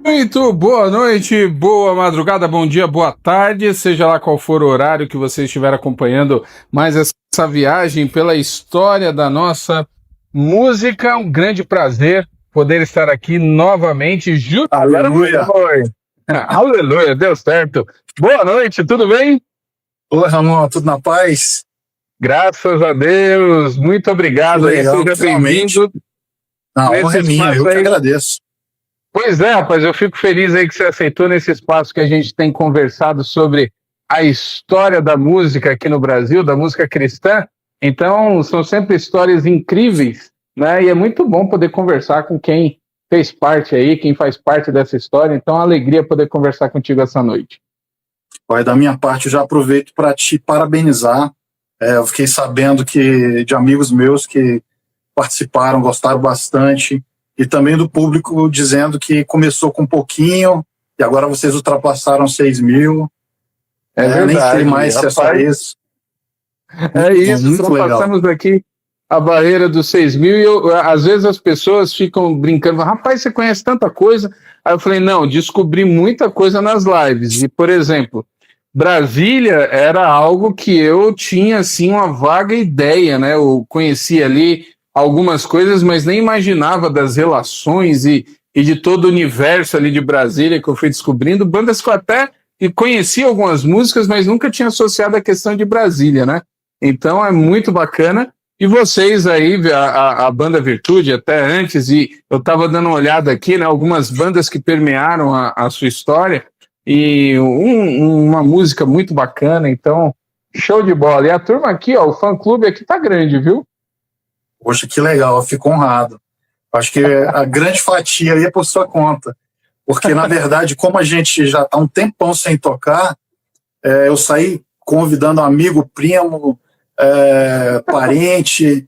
Muito boa noite, boa madrugada, bom dia, boa tarde, seja lá qual for o horário que você estiver acompanhando mais essa viagem pela história da nossa música. Um grande prazer poder estar aqui novamente. Aleluia! Aleluia, deu certo. Boa noite, tudo bem? Oi, Ramon, tudo na paz? Graças a Deus, muito obrigado aí, seja bem-vindo. A honra é minha, eu que agradeço. Pois é, rapaz, eu fico feliz aí que você aceitou nesse espaço que a gente tem conversado sobre a história da música aqui no Brasil, da música cristã. Então, são sempre histórias incríveis, né? E é muito bom poder conversar com quem fez parte aí, quem faz parte dessa história. Então, é uma alegria poder conversar contigo essa noite. Olha, da minha parte, eu já aproveito para te parabenizar. Eu fiquei sabendo de amigos meus que participaram, gostaram bastante, e também do público dizendo que começou com um pouquinho e agora vocês ultrapassaram 6 mil. É verdade. Nem sei mais se é só isso. É isso, ultrapassamos aqui a barreira dos 6 mil e às vezes as pessoas ficam brincando, rapaz, você conhece tanta coisa. Aí eu falei, não, descobri muita coisa nas lives. E, por exemplo, Brasília era algo que eu tinha, assim, uma vaga ideia, né? Eu conhecia ali algumas coisas, mas nem imaginava das relações e de todo o universo ali de Brasília que eu fui descobrindo, bandas que eu até conhecia algumas músicas, mas nunca tinha associado a questão de Brasília, né? Então é muito bacana. E vocês aí, a banda Virtude, até antes, e eu estava dando uma olhada aqui, né? Algumas bandas que permearam a sua história, e uma música muito bacana, então, show de bola. E a turma aqui, ó, o fã-clube aqui tá grande, viu? Poxa, que legal, eu fico honrado. Acho que a grande fatia aí é por sua conta. Porque, na verdade, como a gente já está um tempão sem tocar, eu saí convidando amigo, primo, parente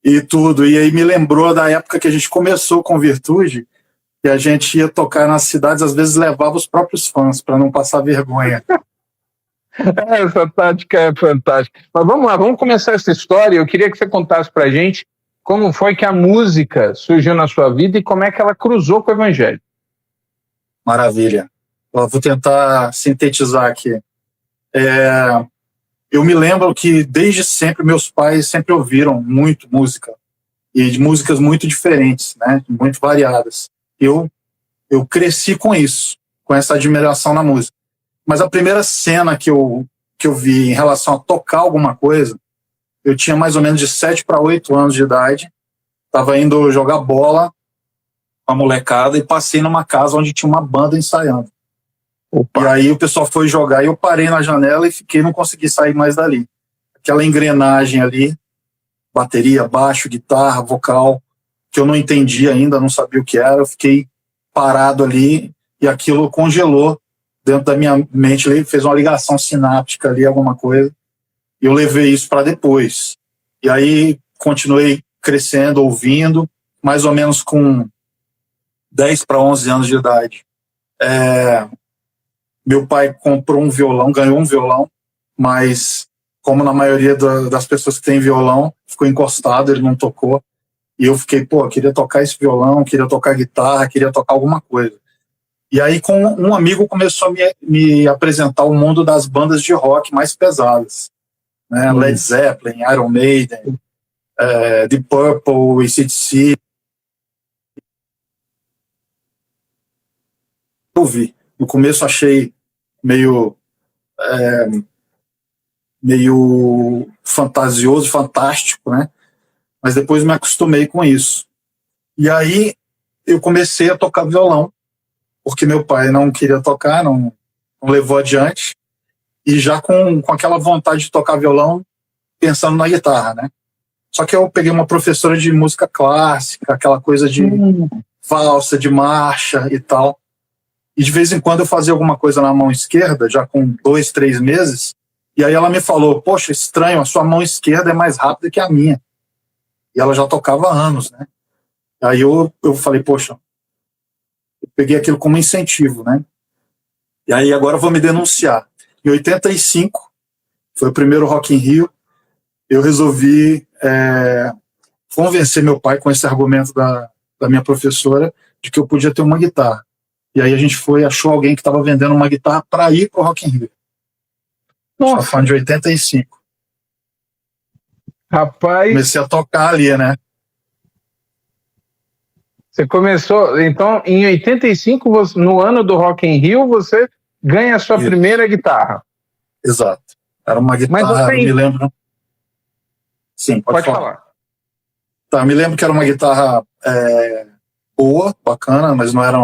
e tudo. E aí me lembrou da época que a gente começou com Virtude, que a gente ia tocar nas cidades, às vezes levava os próprios fãs, para não passar vergonha. Essa tática é fantástica. Mas vamos lá, vamos começar essa história. Eu queria que você contasse pra gente como foi que a música surgiu na sua vida e como é que ela cruzou com o evangelho. Maravilha. Eu vou tentar sintetizar aqui. Eu me lembro que desde sempre meus pais sempre ouviram muito música, e de músicas muito diferentes, né, muito variadas. Eu cresci com isso, com essa admiração na música. Mas a primeira cena que eu vi em relação a tocar alguma coisa, eu tinha mais ou menos de 7 para 8 anos de idade, estava indo jogar bola com a molecada e passei numa casa onde tinha uma banda ensaiando. Opa. E aí o pessoal foi jogar e eu parei na janela e não consegui sair mais dali. Aquela engrenagem ali, bateria, baixo, guitarra, vocal, que eu não entendia ainda, não sabia o que era, eu fiquei parado ali e aquilo congelou dentro da minha mente, fez uma ligação sináptica ali, alguma coisa, e eu levei isso para depois. E aí continuei crescendo, ouvindo, mais ou menos com 10 para 11 anos de idade. Meu pai comprou um violão, ganhou um violão, mas como na maioria das pessoas que tem violão, ficou encostado, ele não tocou. E eu fiquei, eu queria tocar esse violão, queria tocar guitarra, queria tocar alguma coisa. E aí com um amigo começou a me apresentar o mundo das bandas de rock mais pesadas, né? Led Zeppelin, Iron Maiden, Deep Purple, AC/DC. Eu vi. No começo achei meio fantasioso, fantástico, né? Mas depois me acostumei com isso. E aí eu comecei a tocar violão, porque meu pai não queria tocar, não levou adiante, e já com aquela vontade de tocar violão, pensando na guitarra, né? Só que eu peguei uma professora de música clássica, aquela coisa de valsa, de marcha e tal, e de vez em quando eu fazia alguma coisa na mão esquerda, já com 2, 3 meses, e aí ela me falou, poxa, estranho, a sua mão esquerda é mais rápida que a minha. E ela já tocava há anos, né? Aí eu falei, poxa, eu peguei aquilo como incentivo, né? E aí agora eu vou me denunciar. Em 85, foi o primeiro Rock in Rio, eu resolvi convencer meu pai com esse argumento da minha professora de que eu podia ter uma guitarra. E aí a gente achou alguém que estava vendendo uma guitarra para ir pro Rock in Rio. Nossa. Falando de 85. Rapaz... Comecei a tocar ali, né? Você começou... Então, em 85, no ano do Rock in Rio, você ganha a sua primeira guitarra. Exato. Era uma guitarra, me lembro... Sim, pode falar. Tá, me lembro que era uma guitarra boa, bacana, mas não era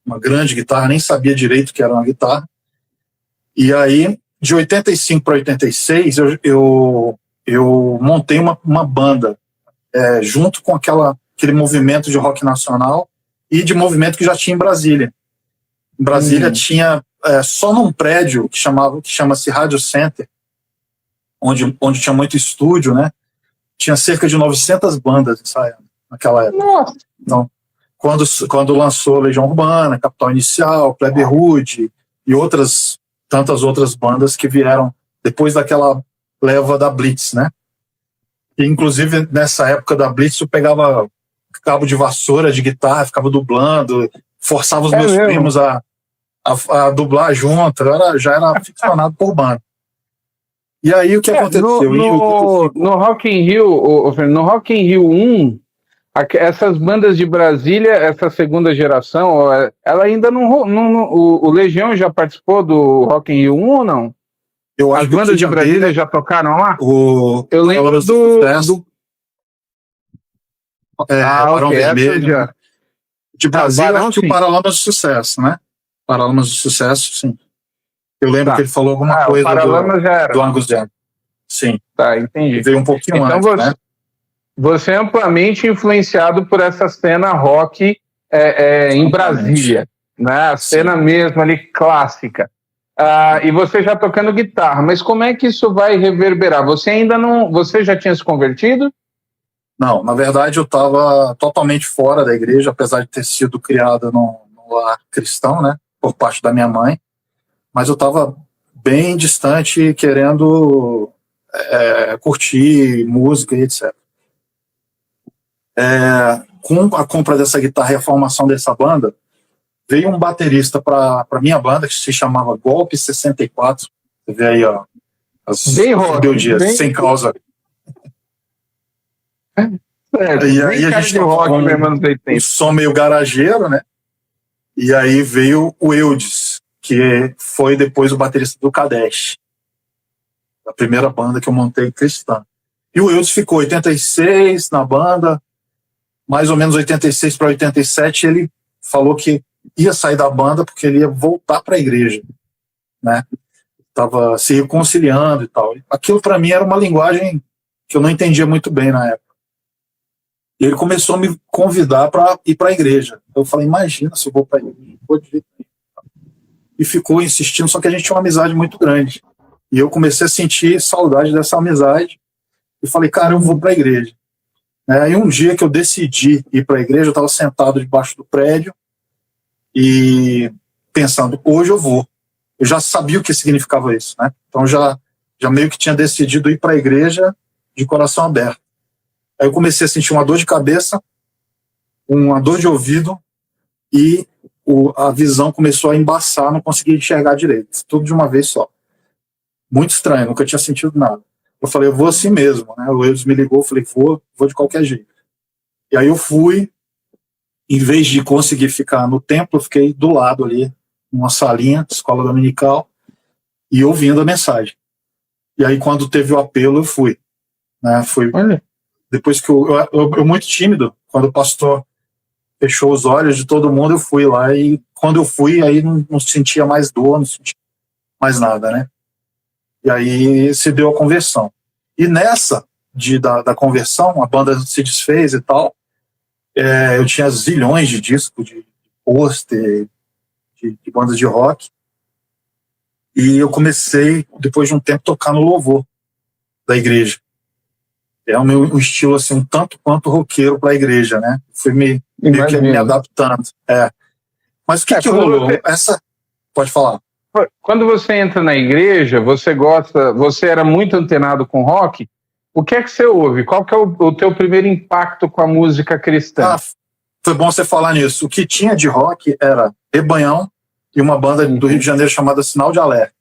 uma grande guitarra, nem sabia direito que era uma guitarra. E aí, de 85 para 86, eu montei uma banda, junto com aquele movimento de rock nacional e de movimento que já tinha em Brasília. Em Brasília tinha, só num prédio que chama-se Radio Center, onde tinha muito estúdio, né? Tinha cerca de 900 bandas ensaiando naquela época. Nossa. Então, quando lançou Legião Urbana, Capital Inicial, Plebe Rude e tantas outras bandas que vieram depois daquela leva da Blitz, né? E, inclusive, nessa época da Blitz, eu pegava cabo de vassoura de guitarra, ficava dublando, forçava os meus primos a dublar junto, já era aficionado por banda. E aí o que aconteceu? No Rock in Rio, no Rock in Rio 1, essas bandas de Brasília, essa segunda geração, ela ainda não... O Legião já participou do Rock in Rio 1 ou não? As bandas de Brasília já tocaram lá? Eu lembro do Barão Vermelho. De Brasília, acho que o Paralamas do Sucesso, né? Paralamas do Sucesso, sim. Eu lembro que ele falou alguma coisa do Angus Young. Sim. Tá, entendi. Veio um pouquinho antes, né? Você é amplamente influenciado por essa cena rock em Brasília, né? A cena mesmo ali clássica. E você já tocando guitarra, mas como é que isso vai reverberar? Você já tinha se convertido? Não, na verdade eu estava totalmente fora da igreja, apesar de ter sido criado num lar cristão, né? Por parte da minha mãe. Mas eu estava bem distante, querendo curtir música e etc. Com a compra dessa guitarra e a formação dessa banda, veio um baterista para minha banda, que se chamava Golpe 64. Você vê aí, ó, as rebeldias, sem causa. E aí a gente tocou um som meio garageiro, né? E aí veio o Eudes, que foi depois o baterista do Kadesh, a primeira banda que eu montei cristã. E o Eudes ficou 86 na banda, mais ou menos 86 para 87, ele falou que ia sair da banda porque ele ia voltar para a igreja, né? Estava se reconciliando e tal. Aquilo para mim era uma linguagem que eu não entendia muito bem na época. E ele começou a me convidar para ir para a igreja. Eu falei, imagina se eu vou para a igreja. Não vou de jeito nenhum. E ficou insistindo, só que a gente tinha uma amizade muito grande. E eu comecei a sentir saudade dessa amizade. E falei, cara, eu vou para a igreja. Aí um dia que eu decidi ir para a igreja, eu estava sentado debaixo do prédio e pensando, hoje eu vou. Eu já sabia o que significava isso, né? Então já meio que tinha decidido ir para a igreja de coração aberto. Aí eu comecei a sentir uma dor de cabeça, uma dor de ouvido e a visão começou a embaçar, não conseguia enxergar direito. Tudo de uma vez só. Muito estranho, nunca tinha sentido nada. Eu falei, eu vou assim mesmo, né? O Eudes me ligou, eu falei, vou de qualquer jeito. E aí eu fui, em vez de conseguir ficar no templo, eu fiquei do lado ali, numa salinha, escola dominical, e ouvindo a mensagem. E aí quando teve o apelo, eu fui. Né? Depois que eu muito tímido, quando o pastor fechou os olhos de todo mundo, eu fui lá, e quando eu fui, aí não sentia mais dor, não sentia mais nada, né? E aí se deu a conversão. E nessa da conversão, a banda se desfez e tal, eu tinha zilhões de discos, de pôster, de bandas de rock, e eu comecei, depois de um tempo, tocar no louvor da igreja. É um estilo assim, um tanto quanto roqueiro para a igreja, né? Fui me adaptando. Mas o que rolou? Pode falar. Quando você entra na igreja, você era muito antenado com rock, o que é que você ouve? Qual que é o teu primeiro impacto com a música cristã? Foi bom você falar nisso. O que tinha de rock era Rebanhão e uma banda do Rio de Janeiro chamada Sinal de Alerta.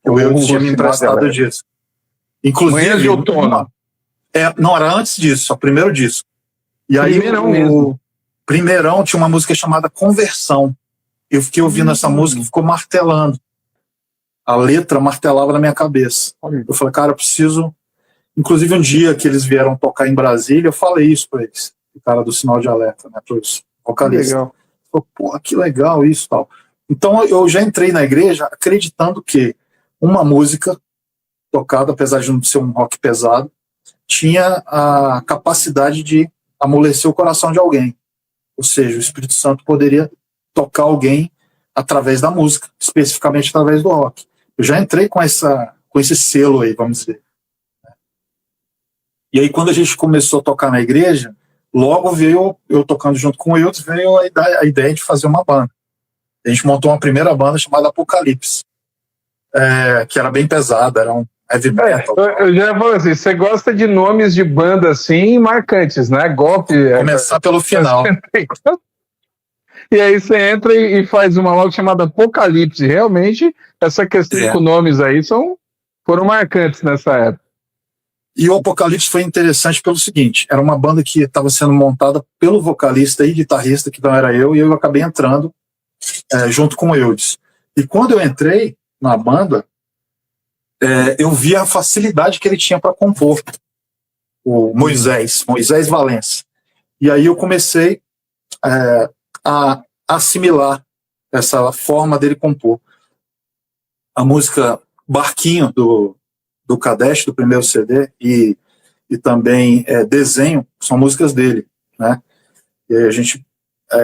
Eu tinha me emprestado disso. Inclusive, Manhãs de Outono. Não, era antes disso, o primeiro disco. E aí o primeirão tinha uma música chamada Conversão. Eu fiquei ouvindo essa música e ficou martelando. A letra martelava na minha cabeça. Eu falei, cara, eu preciso... Inclusive, um dia que eles vieram tocar em Brasília, eu falei isso para eles, o cara do Sinal de Alerta, né, para os vocalistas. Legal. Falei, pô, que legal isso e tal. Então, eu já entrei na igreja acreditando que uma música tocada, apesar de não ser um rock pesado, tinha a capacidade de amolecer o coração de alguém. Ou seja, o Espírito Santo poderia tocar alguém através da música, especificamente através do rock. Eu já entrei com esse selo aí, vamos dizer. E aí, quando a gente começou a tocar na igreja, logo veio, eu tocando junto com o Wilton, veio a ideia de fazer uma banda. A gente montou uma primeira banda chamada Apocalipse, que era bem pesada, era um heavy metal. Eu já falo assim, você gosta de nomes de banda assim marcantes, né? Golpe. Começar pelo final. E aí você entra e faz uma logo chamada Apocalipse. Realmente, essa questão com nomes aí foram marcantes nessa época. E o Apocalipse foi interessante pelo seguinte, era uma banda que estava sendo montada pelo vocalista e guitarrista, que não era eu, e eu acabei entrando junto com o Eudes. E quando eu entrei na banda, eu vi a facilidade que ele tinha para compor, o Moisés Valença. E aí eu comecei a assimilar essa forma dele compor. A música Barquinho, do Kadesh, do primeiro CD, e também Desenho, são músicas dele, né? E aí a gente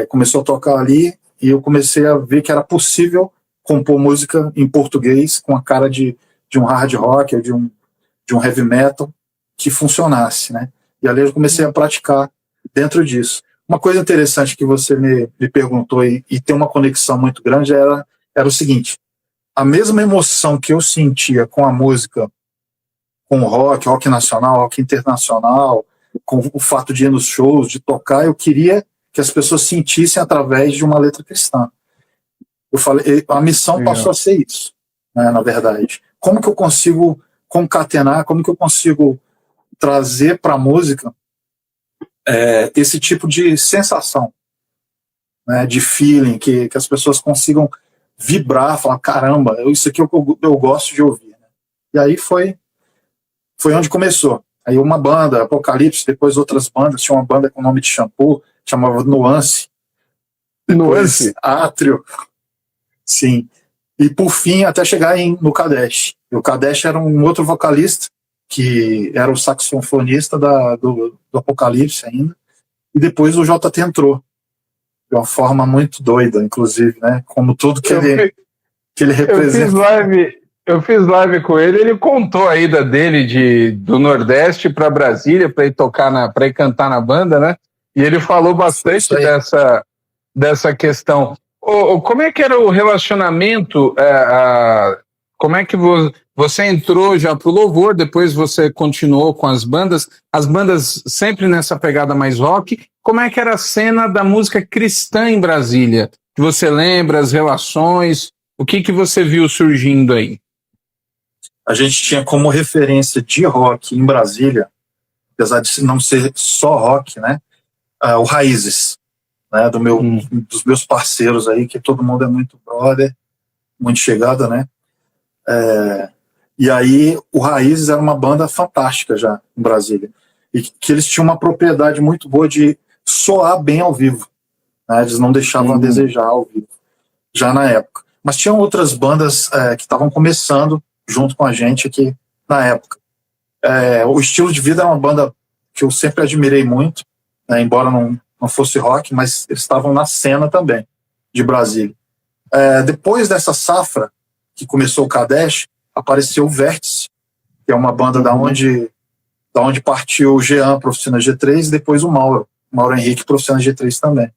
começou a tocar ali, e eu comecei a ver que era possível compor música em português com a cara de um hard rock ou de um heavy metal que funcionasse, né? E ali eu comecei a praticar dentro disso. Uma coisa interessante que você me perguntou e tem uma conexão muito grande era o seguinte, a mesma emoção que eu sentia com a música, com o rock nacional, rock internacional, com o fato de ir nos shows, de tocar, eu queria que as pessoas sentissem através de uma letra cristã. Eu falei, a missão passou a ser isso, né, na verdade. Como que eu consigo concatenar, como que eu consigo trazer para a música esse tipo de sensação, né, de feeling, que as pessoas consigam vibrar, falar, caramba, isso aqui eu gosto de ouvir. Né? E aí foi onde começou. Aí uma banda, Apocalipse, depois outras bandas, tinha uma banda com nome de shampoo, chamava Nuance. Nuance? Átrio. Sim. E por fim, até chegar no Kadesh. E o Kadesh era um outro vocalista, que era o saxofonista do Apocalipse ainda. E depois o JT entrou. De uma forma muito doida, inclusive, né? Como tudo que ele representa. Eu fiz live com ele contou a ida dele do Nordeste para Brasília para ir para ir cantar na banda, né? E ele falou bastante dessa questão. Como é que era o relacionamento? Como é que você entrou já pro louvor, depois você continuou com as bandas sempre nessa pegada mais rock. Como é que era a cena da música cristã em Brasília? Que você lembra, as relações, o que você viu surgindo aí? A gente tinha como referência de rock em Brasília, apesar de não ser só rock, né? O Raízes, né? Dos meus parceiros aí, que todo mundo é muito brother, muito chegada, né? E aí o Raízes era uma banda fantástica já em Brasília, e que eles tinham uma propriedade muito boa de soar bem ao vivo, né? Eles não deixavam a desejar ao vivo, já na época. Mas tinham outras bandas que estavam começando junto com a gente aqui na época. O Estilo de Vida era uma banda que eu sempre admirei muito, né? Embora não fosse rock, mas eles estavam na cena também, de Brasília. Depois dessa safra, que começou o Kadesh, apareceu o Vértice, que é uma banda da onde partiu o Jean para Oficina G3 e depois o Mauro Henrique para Oficina G3 também.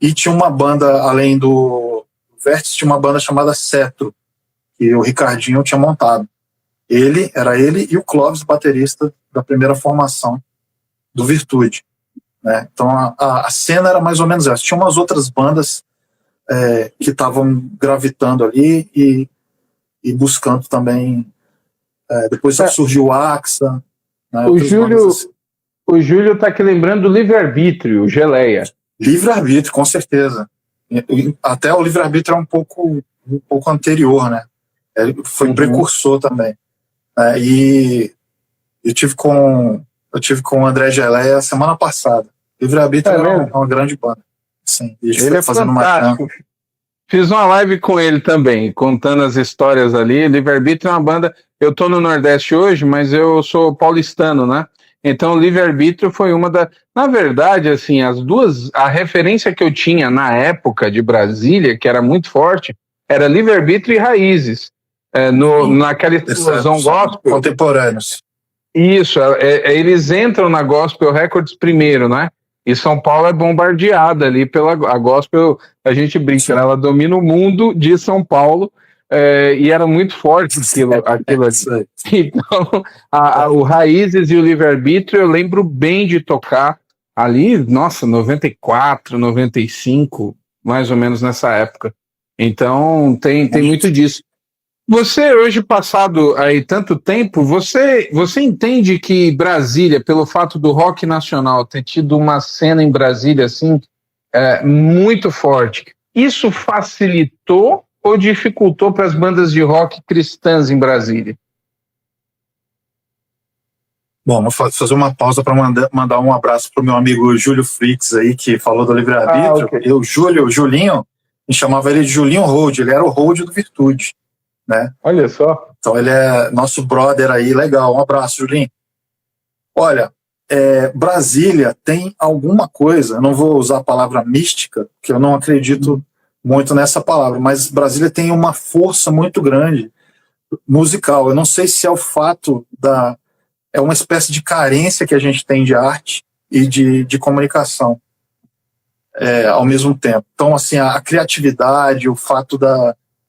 E tinha uma banda, além do Vértice, tinha uma banda chamada Cetro, que o Ricardinho tinha montado. Era ele e o Clóvis, baterista da primeira formação do Virtude, né? Então a cena era mais ou menos essa. Tinha umas outras bandas que estavam gravitando ali e buscando também. Depois surgiu o Axa, né? O Júlio está aqui lembrando do Livre-Arbítrio, Geleia. Livre-Arbítrio, com certeza. Até o Livre-Arbítrio é um pouco anterior, né? Ele foi precursor também. E eu tive com o André Geleia semana passada. Livre-Arbítrio é uma grande banda. Sim, ele é fantástico. Fiz uma live com ele também, contando as histórias ali. Livre-Arbítrio é uma banda... Eu estou no Nordeste hoje, mas eu sou paulistano, né? Então, o Livre-Arbítrio foi uma das... Na verdade, assim, a referência que eu tinha na época de Brasília, que era muito forte, era Livre-Arbítrio e Raízes. Naquela explosão gospel. Contemporâneos. Isso, eles entram na Gospel Records primeiro, né? E São Paulo é bombardeada ali pela a Gospel, a gente brinca, ela domina o mundo de São Paulo, e era muito forte aquilo ali. Então, o Raízes e o Livre-Arbítrio, eu lembro bem de tocar ali, nossa, 94, 95, mais ou menos nessa época. Então, tem muito disso. Você, hoje passado aí tanto tempo, você entende que Brasília, pelo fato do rock nacional ter tido uma cena em Brasília assim, muito forte, isso facilitou ou dificultou para as bandas de rock cristãs em Brasília? Bom, vou fazer uma pausa para mandar um abraço para o meu amigo Júlio Frix aí, que falou do Livre-Arbítrio. Okay. O Julinho, me chamava ele de Julinho Hold, ele era o Hold do Virtude. Né? Olha só. Então ele é nosso brother aí, legal. Um abraço, Julinho. Olha, Brasília tem alguma coisa, não vou usar a palavra mística, que eu não acredito muito nessa palavra, mas Brasília tem uma força muito grande musical. Eu não sei se é o fato é uma espécie de carência que a gente tem de arte e de comunicação ao mesmo tempo. Então, assim, a criatividade, o fato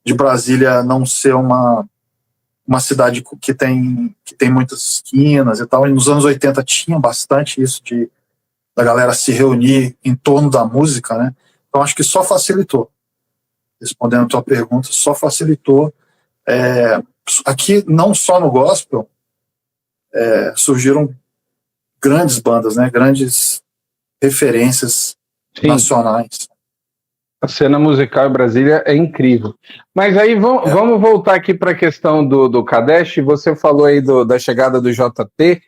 de Brasília não ser uma cidade que tem muitas esquinas e tal. E nos anos 80 tinha bastante isso da galera se reunir em torno da música, né? Então acho que só facilitou. Respondendo a tua pergunta, só facilitou. Aqui, não só no gospel, surgiram grandes bandas, né? Grandes referências nacionais. A cena musical em Brasília é incrível. Mas aí vamos voltar aqui para a questão do Kadesh. Você falou aí da chegada do JT.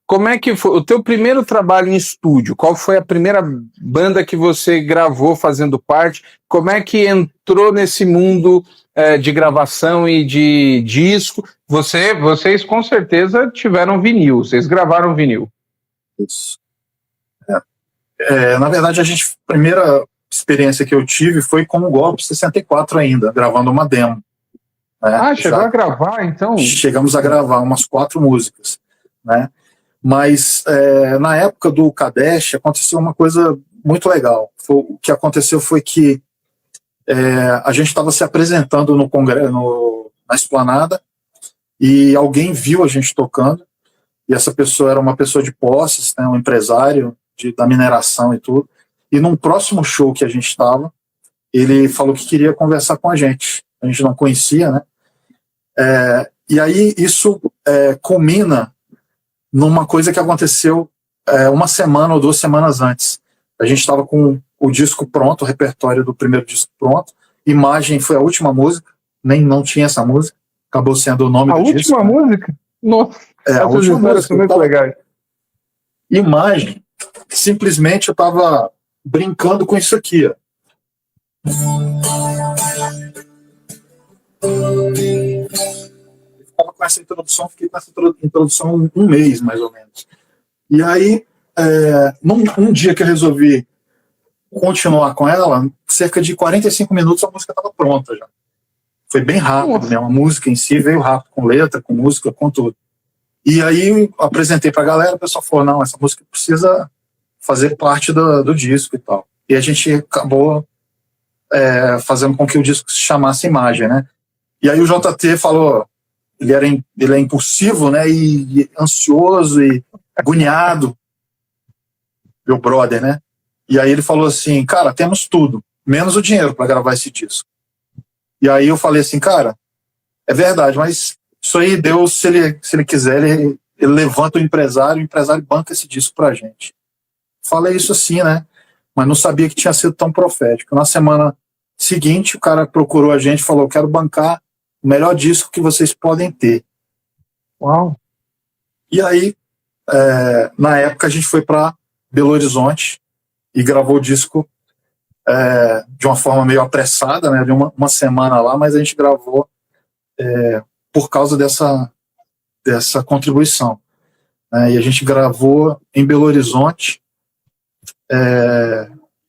Como é que foi o teu primeiro trabalho em estúdio? Qual foi a primeira banda que você gravou fazendo parte? Como é que entrou nesse mundo de gravação e de disco? Vocês com certeza tiveram vinil. Vocês gravaram vinil. Isso. Na verdade, a primeira experiência que eu tive foi com o Golpe 64 ainda, gravando uma demo. Né? Chegou a gravar, então? Chegamos a gravar umas 4 músicas, né? Mas na época do Kadesh aconteceu uma coisa muito legal. O que aconteceu foi que a gente estava se apresentando no congresso, na esplanada, e alguém viu a gente tocando, e essa pessoa era uma pessoa de posses, né, um empresário da mineração e tudo. E num próximo show que a gente estava, ele falou que queria conversar com a gente. A gente não conhecia, né? E aí isso culmina numa coisa que aconteceu uma semana ou 2 semanas antes. A gente estava com o disco pronto, o repertório do primeiro disco pronto. Imagem foi a última música, não tinha essa música. Acabou sendo o nome do disco. A última música? Nossa, a última música. Muito legal. Imagem, simplesmente eu estava brincando com isso aqui, ó. Eu ficava com essa introdução, fiquei com essa introdução um mês, mais ou menos. E aí, num dia que eu resolvi continuar com ela, cerca de 45 minutos a música estava pronta já. Foi bem rápido, né? A música em si veio rápido, com letra, com música, com tudo. E aí apresentei pra galera, o pessoal falou, não, essa música precisa fazer parte do disco e tal. E a gente acabou fazendo com que o disco se chamasse Imagem, né? E aí o JT falou, ele é impulsivo, né? E ansioso e agoniado, meu brother, né? E aí ele falou assim, cara, temos tudo, menos o dinheiro para gravar esse disco. E aí eu falei assim, cara, é verdade, mas isso aí Deus, se ele quiser, ele levanta o empresário banca esse disco pra gente. Falei isso assim, né? Mas não sabia que tinha sido tão profético. Na semana seguinte, o cara procurou a gente e falou, quero bancar o melhor disco que vocês podem ter. Uau! E aí, na época, a gente foi para Belo Horizonte e gravou o disco de uma forma meio apressada, né? De uma semana lá, mas a gente gravou por causa dessa contribuição. Né? E a gente gravou em Belo Horizonte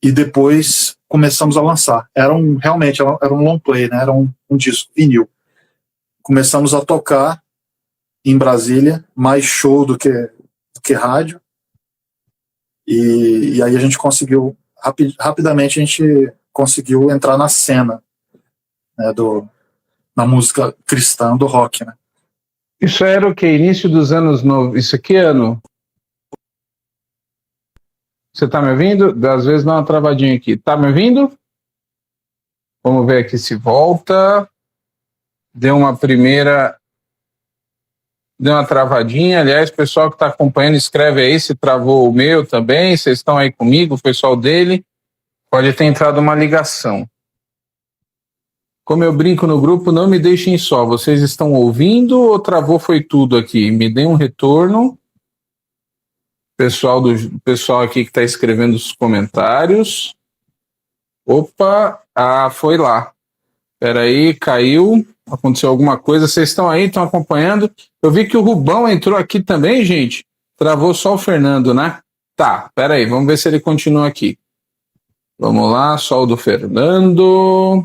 e depois começamos a lançar. Realmente era um long play, né? Era um disco vinil. Começamos a tocar em Brasília, mais show do que rádio, e aí a gente conseguiu, rapidamente a gente conseguiu entrar na cena, né, na música cristã, do rock, né. Isso era o quê? Início dos anos 90? Isso aqui é ano? Você tá me ouvindo? Às vezes dá uma travadinha aqui. Tá me ouvindo? Vamos ver aqui se volta. Deu uma travadinha. Aliás, pessoal que está acompanhando, escreve aí se travou o meu também. Vocês estão aí comigo, o pessoal dele. Pode ter entrado uma ligação. Como eu brinco no grupo, não me deixem só. Vocês estão ouvindo ou travou foi tudo aqui? Me deem um retorno. Pessoal aqui que está escrevendo os comentários. Opa, foi lá. Espera aí, caiu. Aconteceu alguma coisa. Vocês estão aí, estão acompanhando? Eu vi que o Rubão entrou aqui também, gente. Travou só o Fernando, né? Tá, espera aí, vamos ver se ele continua aqui. Vamos lá, só o do Fernando.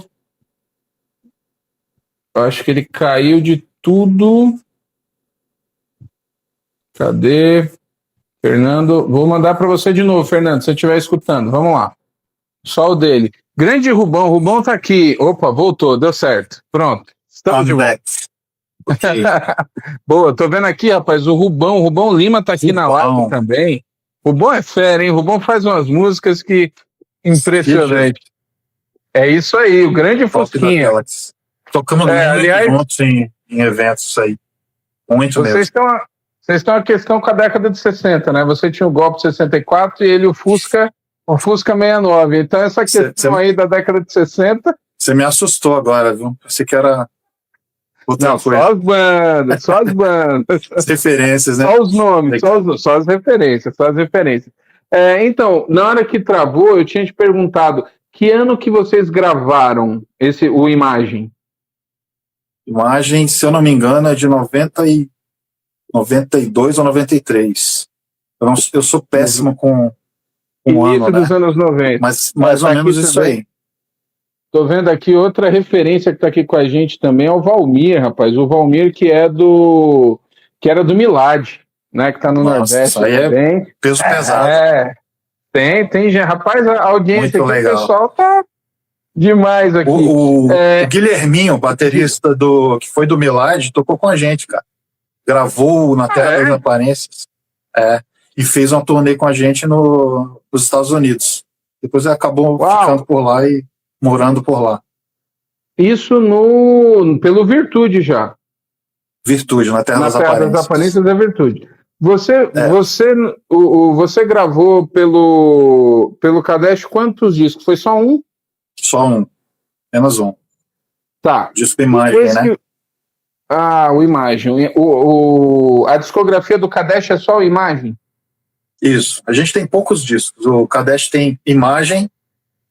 Eu acho que ele caiu de tudo. Cadê? Fernando, vou mandar para você de novo, Fernando, se você estiver escutando. Vamos lá. Só o dele. Grande Rubão, Rubão tá aqui. Opa, voltou, deu certo. Pronto. Estamos de volta. Okay. Boa, tô vendo aqui, rapaz, o Rubão Lima tá aqui na live também. Rubão é fera, hein? O Rubão faz umas músicas que impressionante. É isso aí, o grande Fosquinha. Tocamos muito juntos em eventos isso aí. Muito mesmo. Vocês estão a questão com a década de 60, né? Você tinha o Golpe 64 e ele o Fusca 69. Então essa questão aí da década de 60... Você me assustou agora, viu? Pensei que era outra coisa. Só as bandas. As referências, né? Só os nomes, só as referências. Então, na hora que travou, eu tinha te perguntado que ano que vocês gravaram o Imagem? Imagem, se eu não me engano, é de 92 ou 93. Eu sou péssimo com o ano, dos anos 90. Mas mais ou menos isso também. Aí. Tô vendo aqui outra referência que tá aqui com a gente também, é o Valmir, rapaz. O Valmir que era do Milad, né? Que tá no Nordeste também. Peso pesado. Tem, rapaz, a audiência muito aqui, legal. O pessoal tá demais aqui. O Guilherminho, baterista que foi do Milad, tocou com a gente, cara. Gravou na Terra das Aparências. E fez uma turnê com a gente nos Estados Unidos. Depois ele acabou ficando por lá e morando por lá. Isso pelo Virtude já. Virtude, na Terra das Aparências. Das Aparências é Virtude. Você gravou pelo Kadesh quantos discos? Foi só um? Só um. Apenas um. Tá. Disco Imagem, né? O Imagem. A discografia do Kadesh é só o Imagem? Isso. A gente tem poucos discos. O Kadesh tem Imagem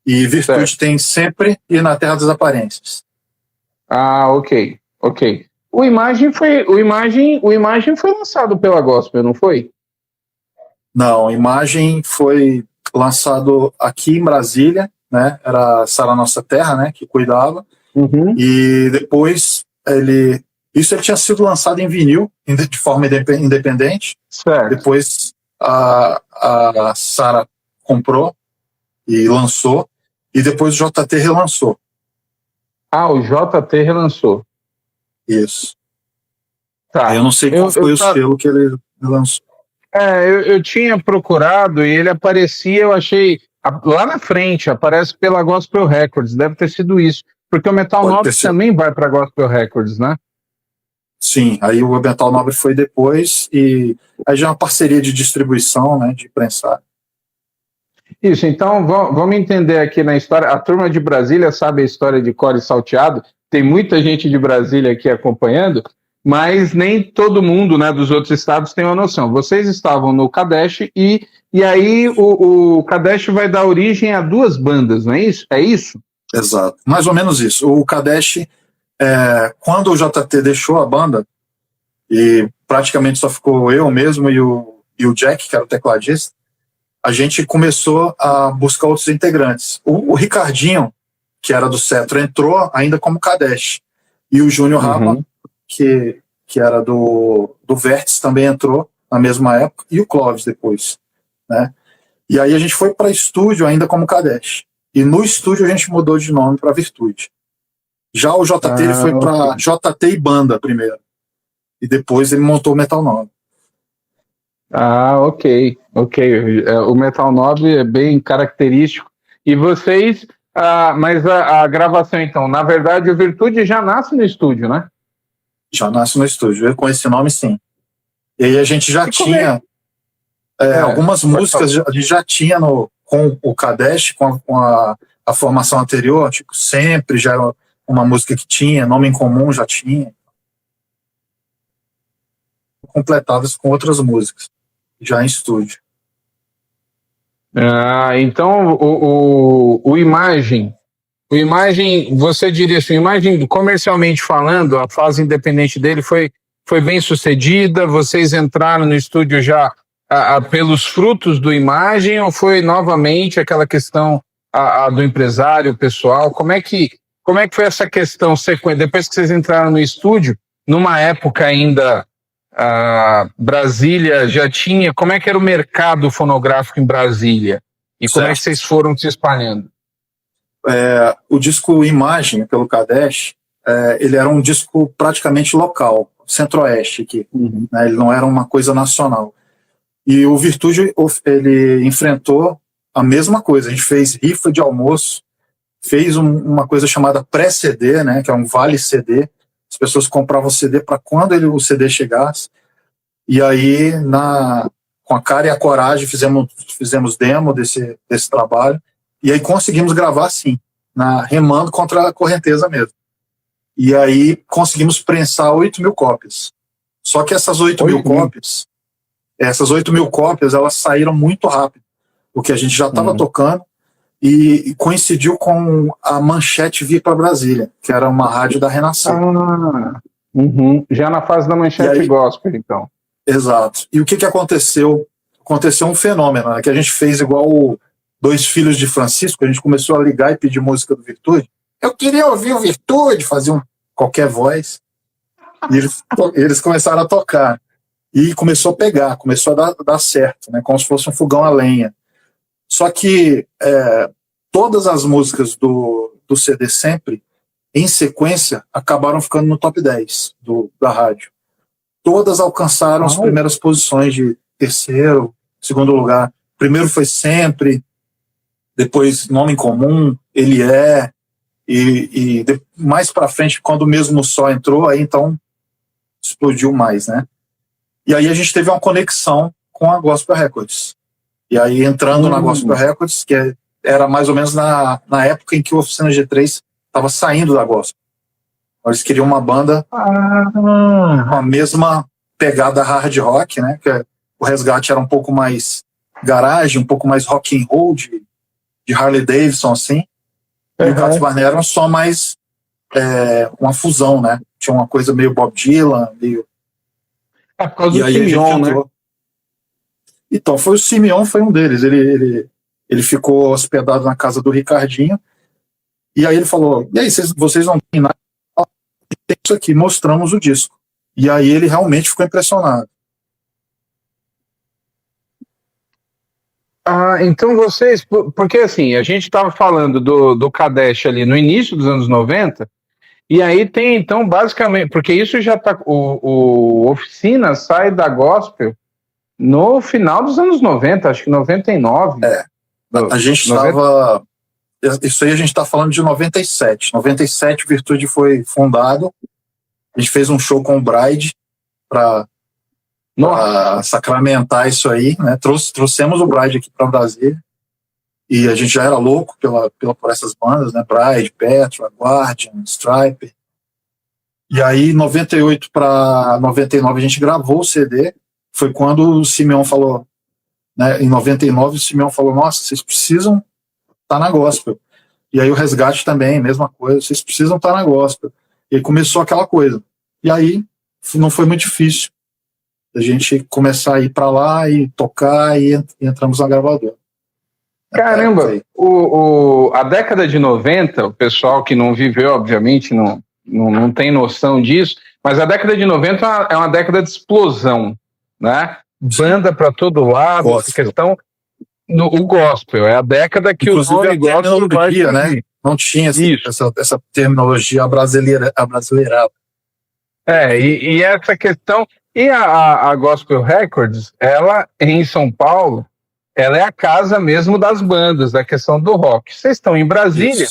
e Virtude tem Sempre e Na Terra das Aparências. Ok. O Imagem foi lançado pela Gospel, não foi? Não, Imagem foi lançado aqui em Brasília, né? Era a Sara Nossa Terra, né? Que cuidava. Uhum. E depois ele tinha sido lançado em vinil, de forma independente. Certo. Depois a Sara comprou e lançou, e depois o JT relançou. O JT relançou. Isso. Tá. Eu não sei qual foi o selo que ele lançou. Eu tinha procurado e ele aparecia, eu achei, lá na frente, aparece pela Gospel Records, deve ter sido isso, porque o Metal Nobre também vai para Gospel Records, né? Sim, aí o Metal Nobre foi depois, e aí já é uma parceria de distribuição, né, de prensar. Isso, então vamos entender aqui na história. A turma de Brasília sabe a história de Core Salteado, tem muita gente de Brasília aqui acompanhando, mas nem todo mundo, né, dos outros estados tem uma noção. Vocês estavam no Kadesh e aí o Kadesh vai dar origem a duas bandas, não é isso? É isso? Exato, mais ou menos isso. O Kadesh, quando o JT deixou a banda, e praticamente só ficou eu mesmo e o Jack, que era o tecladista, a gente começou a buscar outros integrantes. O Ricardinho, que era do Cetro, entrou ainda como Kadesh. E o Júnior Rapa, que era do Vértice, também entrou na mesma época, e o Clóvis depois, né? E aí a gente foi para estúdio ainda como Kadesh. E no estúdio a gente mudou de nome para Virtude. Já o JT ele foi para JT e Banda primeiro. E depois ele montou o Metal Nobre. Ok. O Metal Nobre é bem característico. E vocês, mas a gravação, então, na verdade, o Virtude já nasce no estúdio, né? Já nasce no estúdio, com esse nome, sim. E aí a gente já tinha algumas músicas, a gente já tinha com o Kadesh, com a formação anterior, tipo, Sempre já era uma música que tinha, Nome em Comum já tinha. Completadas com outras músicas, já em estúdio. Então o Imagem, você diria assim, o Imagem, comercialmente falando, a fase independente dele foi bem sucedida, vocês entraram no estúdio já pelos frutos do Imagem, ou foi novamente aquela questão do empresário pessoal? Como é que foi essa questão sequência, depois que vocês entraram no estúdio, numa época ainda Brasília já tinha, como é que era o mercado fonográfico em Brasília? E como é que vocês foram se espalhando? O disco Imagem, pelo Kadesh, ele era um disco praticamente local, centro-oeste aqui, né? Ele não era uma coisa nacional. E o Virtude, ele enfrentou a mesma coisa, a gente fez rifa de almoço, fez uma coisa chamada pré-CD, né, que é um vale CD, as pessoas compravam o CD para quando o CD chegasse, e aí, com a cara e a coragem, fizemos demo desse trabalho, e aí conseguimos gravar, sim, remando contra a correnteza mesmo. E aí conseguimos prensar 8.000 cópias. Só que essas 8.000 cópias, elas saíram muito rápido, porque a gente já estava tocando, e coincidiu com a Manchete vir para Brasília, que era uma rádio da Renascer. Já na fase da Manchete Gospel, então. Exato. E o que aconteceu? Aconteceu um fenômeno, né, que a gente fez igual o Dois Filhos de Francisco, a gente começou a ligar e pedir música do Virtude. Eu queria ouvir o Virtude, fazer qualquer voz. E eles começaram a tocar. E começou a pegar, começou a dar certo, né, como se fosse um fogão a lenha. Só que todas as músicas do CD Sempre, em sequência, acabaram ficando no top 10 da rádio. Todas alcançaram as primeiras posições de terceiro, segundo lugar. Primeiro foi Sempre, depois Nome em Comum, Ele É, e mais para frente, quando o Mesmo Só entrou, aí então explodiu mais, né? E aí a gente teve uma conexão com a Gospel Records. E aí entrando na Gospel Records, que era mais ou menos na época em que o Oficina G3 estava saindo da Gospel. Eles queriam uma banda com a mesma pegada hard rock, né? Que o Resgate era um pouco mais garagem, um pouco mais rock and roll de Harley Davidson, assim. E o Cato Barnett era só mais uma fusão, né? Tinha uma coisa meio Bob Dylan, meio... por causa do Simeon, né? Então, o Simeon foi um deles. Ele ficou hospedado na casa do Ricardinho. E aí ele falou, e aí, vocês não têm nada? Tem isso aqui, mostramos o disco. E aí ele realmente ficou impressionado. Então vocês, porque assim, a gente estava falando do Kadesh ali no início dos anos 90, E aí tem, então, basicamente, porque isso já tá. O Oficina sai da gospel no final dos anos 90, acho que 99. A gente estava. Isso aí a gente está falando de 97. 97, o Virtude foi fundado. A gente fez um show com o Bride para sacramentar isso aí, né? Trouxemos o Bride aqui para Brasília. E a gente já era louco por essas bandas, né? Bride, Petra, Guardian, Striper. E aí, 98 para 99, a gente gravou o CD. Foi quando o Simeão falou, né? Em 99, o Simeão falou: nossa, vocês precisam estar na gospel. E aí o Resgate também, mesma coisa, vocês precisam estar na gospel. E aí começou aquela coisa. E aí não foi muito difícil a gente começar a ir para lá e tocar, e entramos na gravadora. Caramba, a década de 90, o pessoal que não viveu, obviamente, não tem noção disso, mas a década de 90 é uma década de explosão, né? Banda para todo lado, Gospel. questão... o gospel, é a década que inclusive, o nome gospel vai, né? Não tinha essa terminologia abrasileirada. E essa questão... E a Gospel Records, ela, em São Paulo, ela é a casa mesmo das bandas, da questão do rock. Vocês estão em Brasília,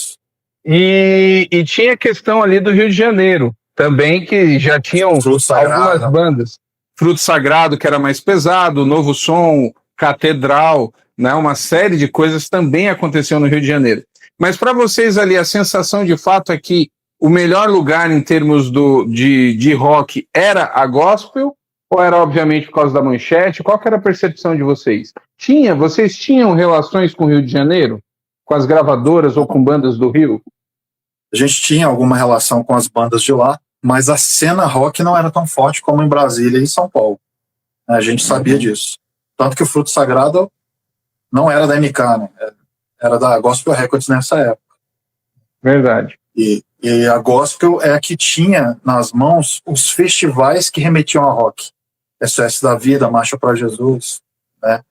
e tinha a questão ali do Rio de Janeiro, também, que já tinham algumas bandas. Fruto Sagrado, que era mais pesado, Novo Som, Catedral, né, uma série de coisas também aconteceu no Rio de Janeiro. Mas para vocês ali, a sensação de fato é que o melhor lugar em termos de rock era a gospel, ou era obviamente por causa da Manchete? Qual que era a percepção de vocês? Vocês tinham relações com o Rio de Janeiro? Com as gravadoras ou com bandas do Rio? A gente tinha alguma relação com as bandas de lá, mas a cena rock não era tão forte como em Brasília e em São Paulo. A gente sabia disso. Tanto que o Fruto Sagrado não era da MK, né? Era da Gospel Records nessa época. Verdade. E a Gospel é a que tinha nas mãos os festivais que remetiam a rock. SOS da Vida, Marcha para Jesus, né?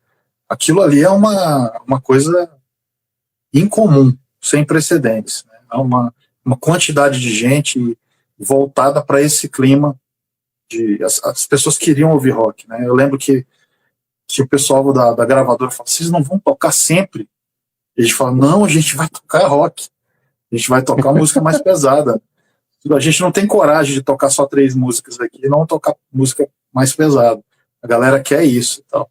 Aquilo ali é uma coisa incomum, sem precedentes, né? É uma quantidade de gente voltada para esse clima. As pessoas queriam ouvir rock, né? Eu lembro que o pessoal da gravadora falou: vocês não vão tocar sempre? E a gente fala: não, a gente vai tocar rock. A gente vai tocar música mais pesada. A gente não tem coragem de tocar só 3 músicas aqui, não tocar música mais pesada. A galera quer isso e tal.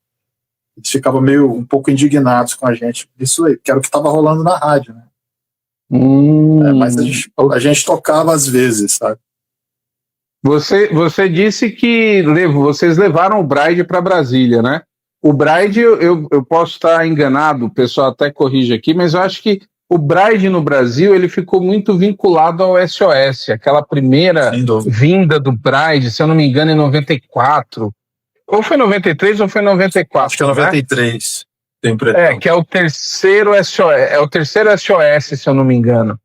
Eles ficavam um pouco indignados com a gente disso aí, que era o que estava rolando na rádio, né? Mas a gente tocava às vezes, sabe? Você disse que vocês levaram o Bride para Brasília, né? O Bride, eu posso estar enganado, o pessoal até corrige aqui, mas eu acho que o Bride no Brasil, ele ficou muito vinculado ao SOS, aquela primeira vinda do Bride, se eu não me engano, em 94. Ou foi 93 ou foi 94? Acho que é 93. Né? Que é o terceiro SOS, se eu não me engano.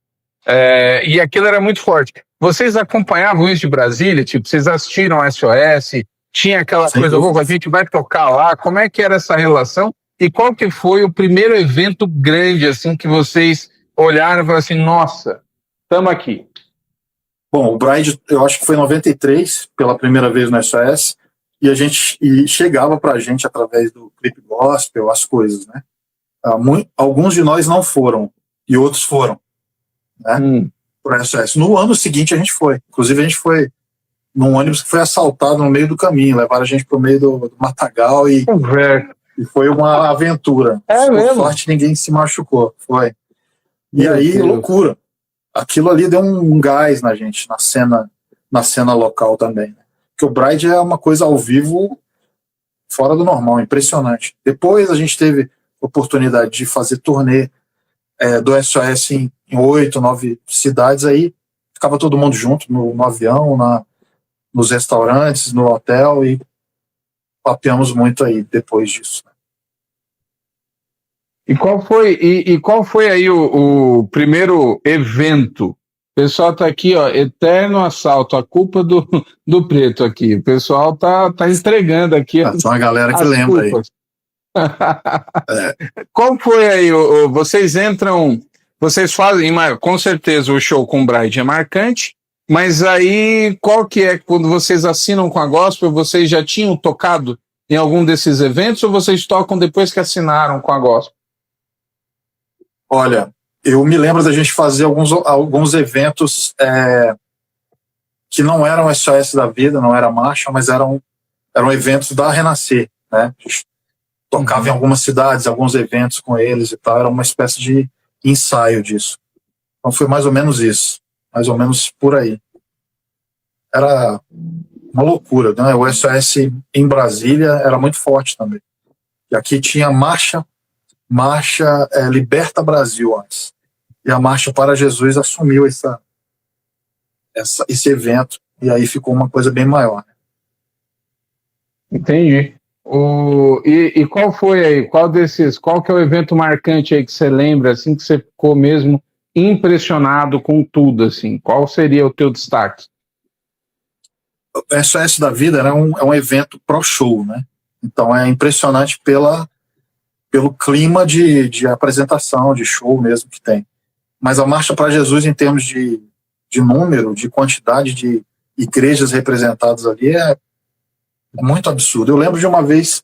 E aquilo era muito forte. Vocês acompanhavam isso de Brasília? Tipo, vocês assistiram ao SOS? Tinha aquela coisa, a gente vai tocar lá? Como é que era essa relação? E qual que foi o primeiro evento grande, assim, que vocês olharam e falaram assim: nossa, estamos aqui? Bom, o Bride, eu acho que foi em 93, pela primeira vez no SOS, e chegava pra gente através do Clipe Gospel, as coisas, né? Alguns de nós não foram, e outros foram, né? Pro SOS. No ano seguinte a gente foi. Inclusive a gente foi num ônibus que foi assaltado no meio do caminho, levaram a gente pro meio do matagal e foi uma aventura. Por sorte, ninguém se machucou. Foi. E aí, loucura. Aquilo ali deu um gás na gente, na cena local também. Né? Porque o Bride é uma coisa ao vivo fora do normal, impressionante. Depois a gente teve oportunidade de fazer turnê do SOS em 8, 9 cidades. Aí ficava todo mundo junto no avião, nos restaurantes, no hotel, e papeamos muito aí depois disso. Né? E qual foi aí o primeiro evento? O pessoal tá aqui, ó, eterno assalto, a culpa do preto aqui. O pessoal tá entregando aqui. Tem uma galera que lembra culpas. Aí. Qual foi aí? Vocês entram, vocês fazem, com certeza o show com o Bride é marcante, Mas aí, qual que é, quando vocês assinam com a Gospel, vocês já tinham tocado em algum desses eventos ou vocês tocam depois que assinaram com a Gospel? Olha, eu me lembro da gente fazer alguns eventos que não eram SOS da Vida, não era marcha, mas eram eventos da Renascer, né? A gente tocava em algumas cidades, alguns eventos com eles e tal, era uma espécie de ensaio disso. Então foi mais ou menos isso, mais ou menos por aí. Era uma loucura, né? O SOS em Brasília era muito forte também. E aqui tinha marcha Liberta Brasil antes. E a Marcha para Jesus assumiu esse evento, e aí ficou uma coisa bem maior. Né? Entendi. E qual foi aí? Qual que é o evento marcante aí que você lembra, assim, que você ficou mesmo impressionado com tudo, assim? Qual seria o teu destaque? O SOS da Vida é um evento pro-show, né? Então é impressionante pelo clima de apresentação, de show mesmo que tem. Mas a Marcha para Jesus, em termos de número, de quantidade de igrejas representadas ali, é muito absurdo. Eu lembro de uma vez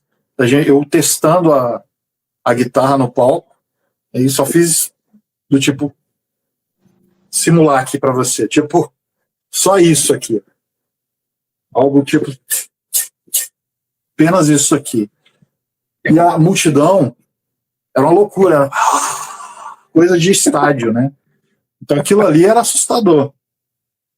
eu testando a guitarra no palco, e só fiz do tipo simular aqui para você, tipo só isso aqui, algo tipo apenas isso aqui, e a multidão era uma loucura, era coisa de estádio, né? Então aquilo ali era assustador.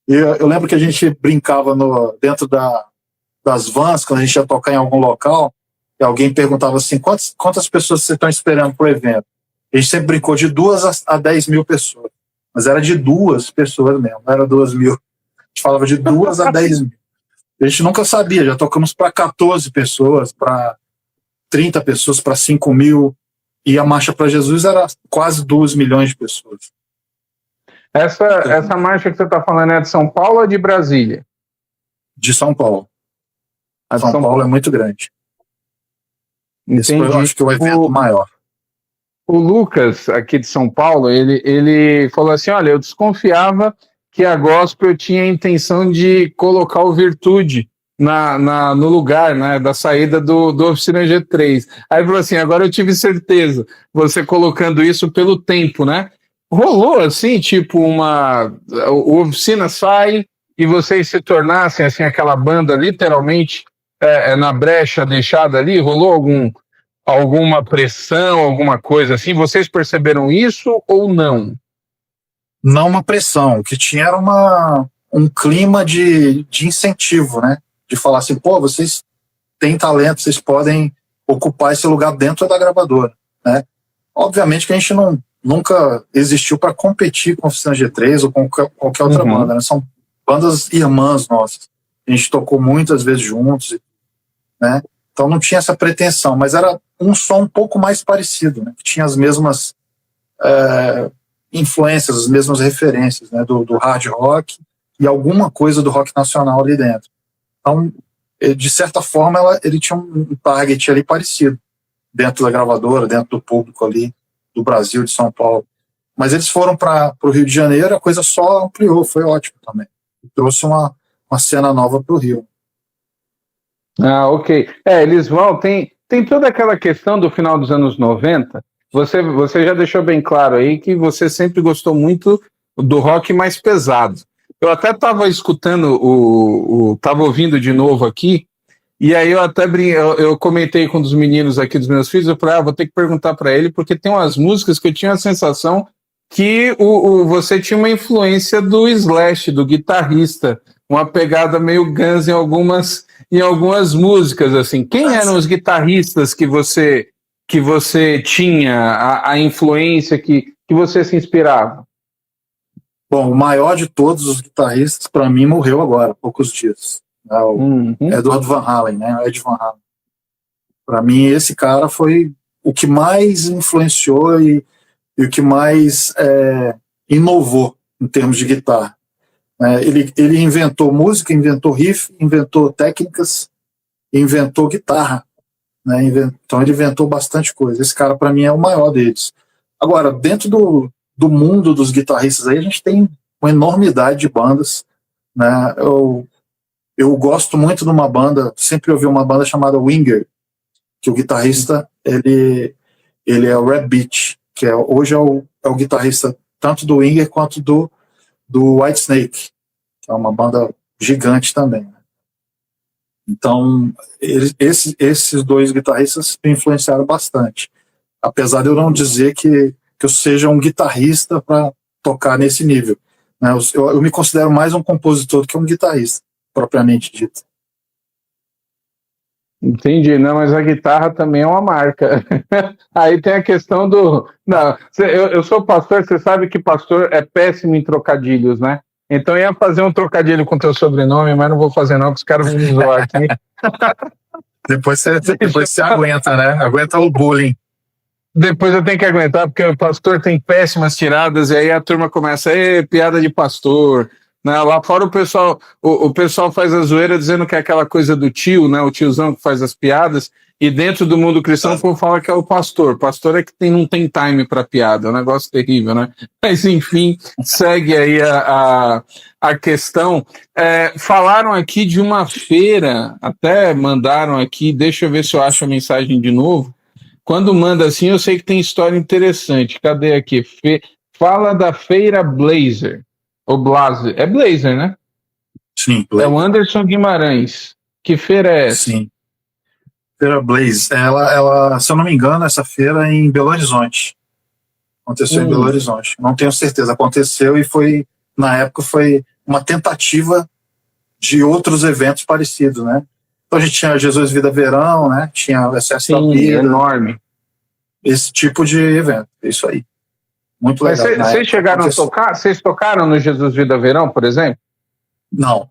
Eu lembro que a gente brincava dentro das vans, quando a gente ia tocar em algum local, e alguém perguntava assim, quantas pessoas vocês estão esperando para o evento? A gente sempre brincou de 2 a 10 mil pessoas, mas era de 2 pessoas mesmo, não era 2 mil. A gente falava de 2 a 10 mil. A gente nunca sabia, já tocamos para 14 pessoas, para 30 pessoas, para 5 mil, e a Marcha para Jesus era quase 2 milhões de pessoas. Essa marcha que você está falando é de São Paulo ou de Brasília? De São Paulo. A de São Paulo é muito grande. Entendi. Esse foi, eu acho que, o evento maior. O Lucas, aqui de São Paulo, ele falou assim, olha, eu desconfiava que a Gospel tinha a intenção de colocar o Virtude no lugar, né, da saída do Oficina G3. Aí falou assim, agora eu tive certeza, você colocando isso pelo tempo, né? Rolou assim, tipo o Oficina sai e vocês se tornassem assim aquela banda literalmente na brecha deixada ali? Rolou alguma pressão, alguma coisa assim? Vocês perceberam isso ou não? Não uma pressão, o que tinha era um clima de incentivo, né? De falar assim, pô, vocês têm talento, vocês podem ocupar esse lugar dentro da gravadora, né? Obviamente que a gente nunca existiu para competir com a Oficina G3 ou com qualquer outra banda, né? São bandas irmãs nossas. A gente tocou muitas vezes juntos, né? Então não tinha essa pretensão, mas era um som um pouco mais parecido, né? Que tinha as mesmas influências, as mesmas referências, né? Do hard rock e alguma coisa do rock nacional ali dentro. Então, de certa forma, ele tinha um target ali parecido, dentro da gravadora, dentro do público ali, do Brasil, de São Paulo. Mas eles foram para o Rio de Janeiro, a coisa só ampliou, foi ótimo também. Trouxe uma cena nova para o Rio. Ah, ok. Eles vão, tem toda aquela questão do final dos anos 90, você já deixou bem claro aí que você sempre gostou muito do rock mais pesado. Eu até estava escutando, estava ouvindo de novo aqui, e aí eu comentei com um dos meninos aqui, dos meus filhos, eu falei, vou ter que perguntar para ele, porque tem umas músicas que eu tinha a sensação que você tinha uma influência do Slash, do guitarrista, uma pegada meio Guns em algumas músicas, assim. Quem eram os guitarristas que você tinha, a influência que você se inspirava? Bom, o maior de todos os guitarristas, para mim, morreu agora, há poucos dias. É o Edward Van Halen, né? Ed Van Halen. Para mim, esse cara foi o que mais influenciou e o que mais inovou em termos de guitarra. Ele inventou música, inventou riff, inventou técnicas, inventou guitarra. Né? Então ele inventou bastante coisa. Esse cara, para mim, é o maior deles. Agora, dentro do mundo dos guitarristas aí, a gente tem uma enormidade de bandas. né? Eu gosto muito de uma banda, sempre ouvi uma banda chamada Winger, que o guitarrista, ele é o Red Beach, que hoje é o guitarrista tanto do Winger quanto do Whitesnake, que é uma banda gigante também. Então, esses dois guitarristas me influenciaram bastante. Apesar de eu não dizer que eu seja um guitarrista para tocar nesse nível, né? Eu me considero mais um compositor do que um guitarrista, propriamente dito. Entendi, não, mas a guitarra também é uma marca. Aí tem a questão do. Não, eu sou pastor, você sabe que pastor é péssimo em trocadilhos, né? Então eu ia fazer um trocadilho com teu sobrenome, mas não vou fazer não, porque os caras vão me zoar aqui. Depois você aguenta, né? Aguenta o bullying. Depois eu tenho que aguentar, porque o pastor tem péssimas tiradas, e aí a turma começa, piada de pastor. Né? Lá fora o pessoal faz a zoeira dizendo que é aquela coisa do tio, né? O tiozão que faz as piadas, e dentro do mundo cristão o povo fala que é o pastor. Pastor é que não tem time para piada, é um negócio terrível, né? Mas enfim, segue aí a questão. Falaram aqui de uma feira, até mandaram aqui, deixa eu ver se eu acho a mensagem de novo. Quando manda assim, eu sei que tem história interessante. Cadê aqui? Fala da Feira Blazer. O Blazer. É Blazer, né? Sim, Blazer. É o Anderson Guimarães. Que feira é essa? Sim. Feira Blazer. Ela, se eu não me engano, essa feira é em Belo Horizonte. Aconteceu em Belo Horizonte. Não tenho certeza. Aconteceu e na época, foi uma tentativa de outros eventos parecidos, né? Então a gente tinha Jesus Vida Verão, né? Tinha o Excesso da Vida. Enorme. Esse tipo de evento. Isso aí. Muito legal. Mas vocês chegaram a tocar? Vocês tocaram no Jesus Vida Verão, por exemplo? Não.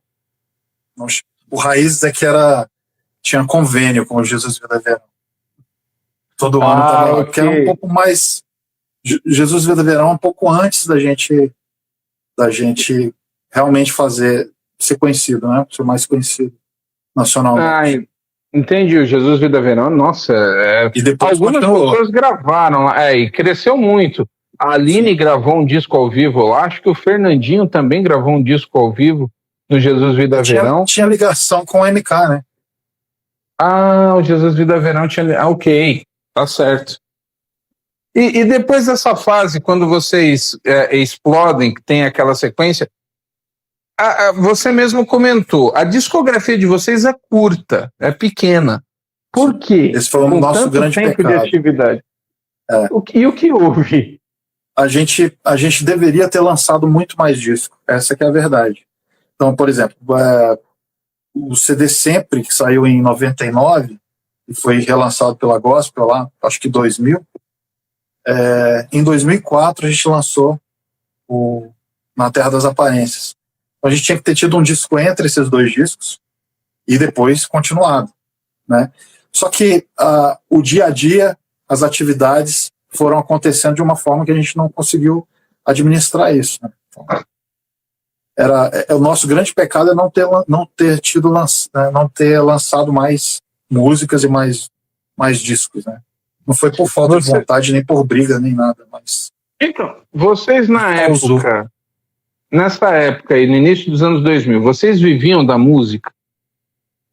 O Raízes é que tinha convênio com o Jesus Vida Verão. Todo ano estava lá, que era um pouco mais. Jesus Vida Verão um pouco antes da gente realmente ser conhecido, né? Ser mais conhecido nacionalmente. Entendi, o Jesus Vida Verão, nossa. E depois algumas pessoas gravaram, e cresceu muito. A Aline gravou um disco ao vivo lá, acho que o Fernandinho também gravou um disco ao vivo no Jesus Vida Verão. Tinha ligação com o MK, né? O Jesus Vida Verão tinha. Ok, tá certo. E depois dessa fase, quando vocês explodem, que tem aquela sequência, você mesmo comentou, a discografia de vocês é curta, é pequena. Por quê? Esse foi o nosso grande tempo pecado. De atividade. E o que houve? A gente deveria ter lançado muito mais disco. Essa que é a verdade. Então, por exemplo, o CD Sempre, que saiu em 99, e foi relançado pela Gospel lá, acho que 2000, em 2004 a gente lançou Na Terra das Aparências. Então, a gente tinha que ter tido um disco entre esses dois discos e depois continuado, né? Só que o dia a dia, as atividades foram acontecendo de uma forma que a gente não conseguiu administrar isso, né? O nosso grande pecado é não ter lançado mais músicas e mais discos, né? Não foi por falta de vontade, nem por briga, nem nada, mas... Então, vocês nessa época aí, no início dos anos 2000, vocês viviam da música?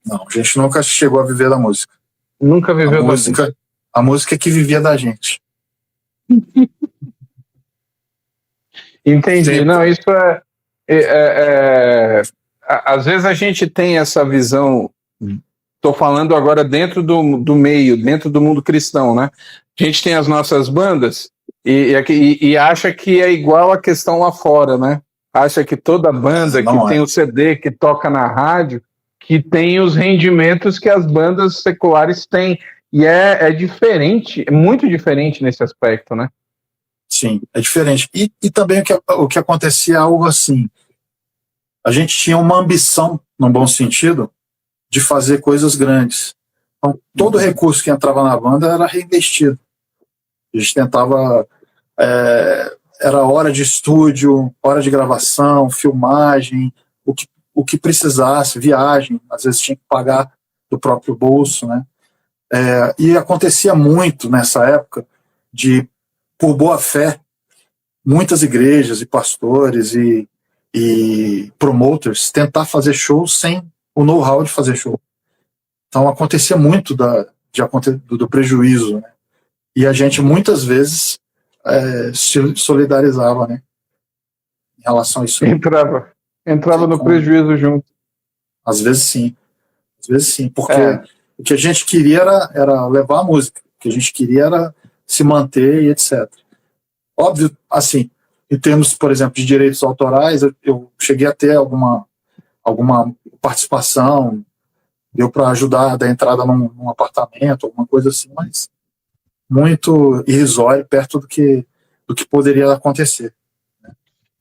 Não, a gente nunca chegou a viver da música. Nunca viveu da música? A música é que vivia da gente. Entendi. Sempre. Não, isso às vezes a gente tem essa visão, estou falando agora dentro do meio, dentro do mundo cristão, né? A gente tem as nossas bandas e acha que é igual a questão lá fora, né? Acha que toda banda tem o CD, que toca na rádio, que tem os rendimentos que as bandas seculares têm. E é diferente, é muito diferente nesse aspecto, né? Sim, é diferente. E também o que acontecia é algo assim. A gente tinha uma ambição, num bom sentido, de fazer coisas grandes. Então, todo recurso que entrava na banda era reinvestido. A gente tentava... era hora de estúdio, hora de gravação, filmagem, o que precisasse, viagem. Às vezes tinha que pagar do próprio bolso, né? E acontecia muito nessa época por boa fé, muitas igrejas e pastores e e promoters tentar fazer show sem o know-how de fazer show. Então acontecia muito do prejuízo, né? E a gente muitas vezes se solidarizava, né, em relação a isso. Entrava no prejuízo junto. Às vezes sim, porque o que a gente queria era levar a música, o que a gente queria era se manter e etc. Óbvio, assim, em termos, por exemplo, de direitos autorais, eu cheguei a ter alguma participação, deu para ajudar a dar entrada num apartamento, alguma coisa assim, mas muito irrisório perto do que poderia acontecer.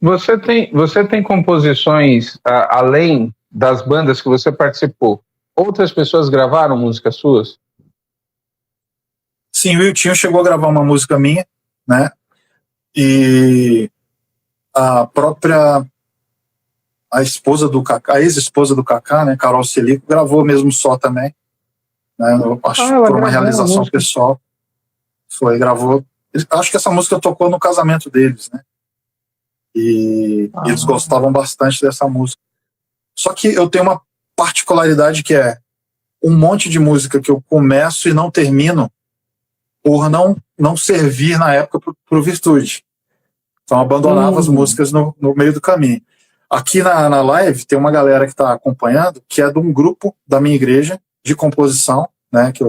Você tem composições além das bandas que você participou? Outras pessoas gravaram músicas suas? Sim, o Wiltinho chegou a gravar uma música minha, né? E a esposa do Kaká, a ex-esposa do Kaká, né, Carol Celico, gravou mesmo só também, né? Eu acho que por uma realização pessoal. Gravou. Acho que essa música tocou no casamento deles, né? E eles gostavam bastante dessa música. Só que eu tenho uma particularidade que é um monte de música que eu começo e não termino por não servir na época pro Virtude. Então abandonava as músicas no meio do caminho. Aqui na live tem uma galera que está acompanhando, que é de um grupo da minha igreja de composição, né? Que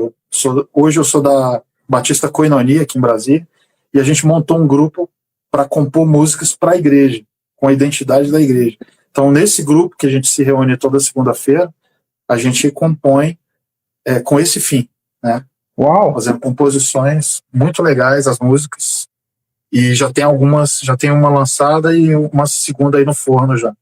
hoje eu sou da Batista Koinonia, aqui em Brasília, e a gente montou um grupo para compor músicas para a igreja, com a identidade da igreja. Então, nesse grupo que a gente se reúne toda segunda-feira, a gente compõe com esse fim, né? Uau! Fazendo composições muito legais, as músicas, e já tem uma lançada e uma segunda aí no forno já.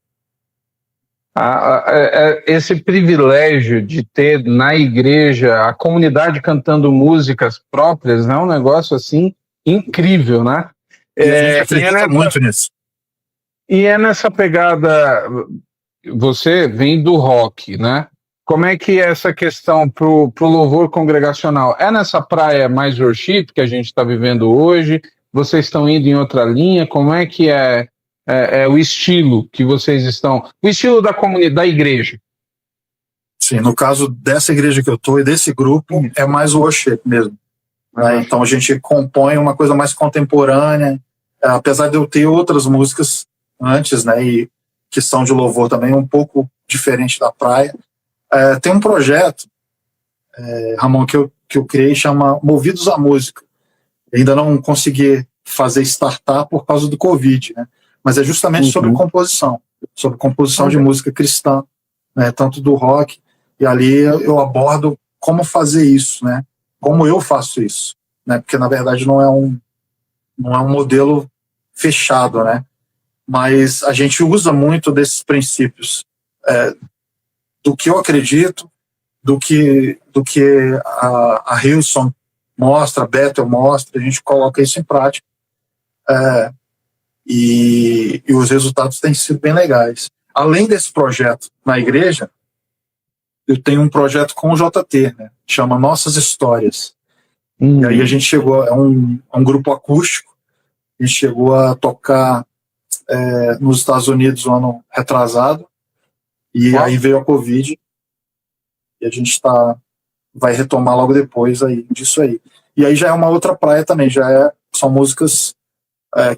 Esse privilégio de ter na igreja a comunidade cantando músicas próprias, né, é um negócio assim incrível, né? E a gente acredita muito nisso. E é nessa pegada, você vem do rock, né? Como é que é essa questão pro louvor congregacional? É nessa praia mais worship que a gente está vivendo hoje? Vocês estão indo em outra linha? Como é que é o estilo que vocês estão... O estilo da comunidade, da igreja? Sim, no caso dessa igreja que eu estou e desse grupo, é mais o worship mesmo. Né? Então a gente compõe uma coisa mais contemporânea, apesar de eu ter outras músicas antes, né, e que são de louvor também, um pouco diferente da praia. Tem um projeto, Ramon, que eu criei, chama Movidos à Música. Eu ainda não consegui fazer startar por causa do Covid, né? Mas é justamente sobre composição de música cristã, né? Tanto do rock, e ali eu abordo como fazer isso, né? Como eu faço isso, né? Porque na verdade não é um modelo fechado, né? Mas a gente usa muito desses princípios, do que eu acredito, do que a Hillsong mostra, a Bethel mostra, a gente coloca isso em prática, e os resultados têm sido bem legais. Além desse projeto na igreja, eu tenho um projeto com o JT, né? Chama Nossas Histórias. E aí a gente chegou, é um grupo acústico, a gente chegou a tocar nos Estados Unidos no ano retrasado, e aí veio a Covid, e a gente vai retomar logo depois disso aí. E aí já é uma outra praia também, são músicas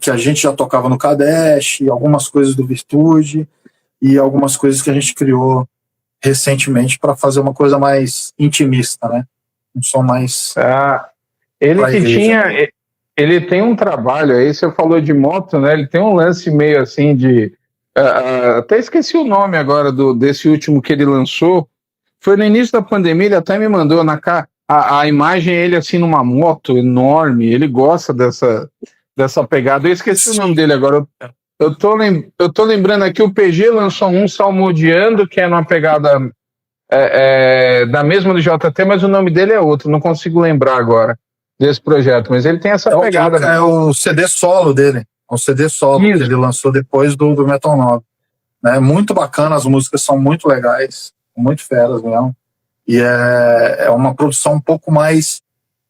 que a gente já tocava no Kadesh, algumas coisas do Virtude, e algumas coisas que a gente criou recentemente para fazer uma coisa mais intimista, né? Um som mais... Ele tem um trabalho aí, você falou de moto, né? Ele tem um lance meio assim de... até esqueci o nome agora desse último que ele lançou. Foi no início da pandemia, ele até me mandou a imagem, ele assim numa moto enorme, ele gosta dessa pegada. Eu esqueci o nome dele agora. Eu tô lembrando aqui, o PG lançou um Salmodiando, que é numa pegada da mesma do JT, mas o nome dele é outro, não consigo lembrar agora desse projeto, mas ele tem essa pegada. É o CD solo dele, o CD solo que ele lançou depois do Metal 9. Né? Muito bacana, as músicas são muito legais, muito feras mesmo. E é uma produção um pouco mais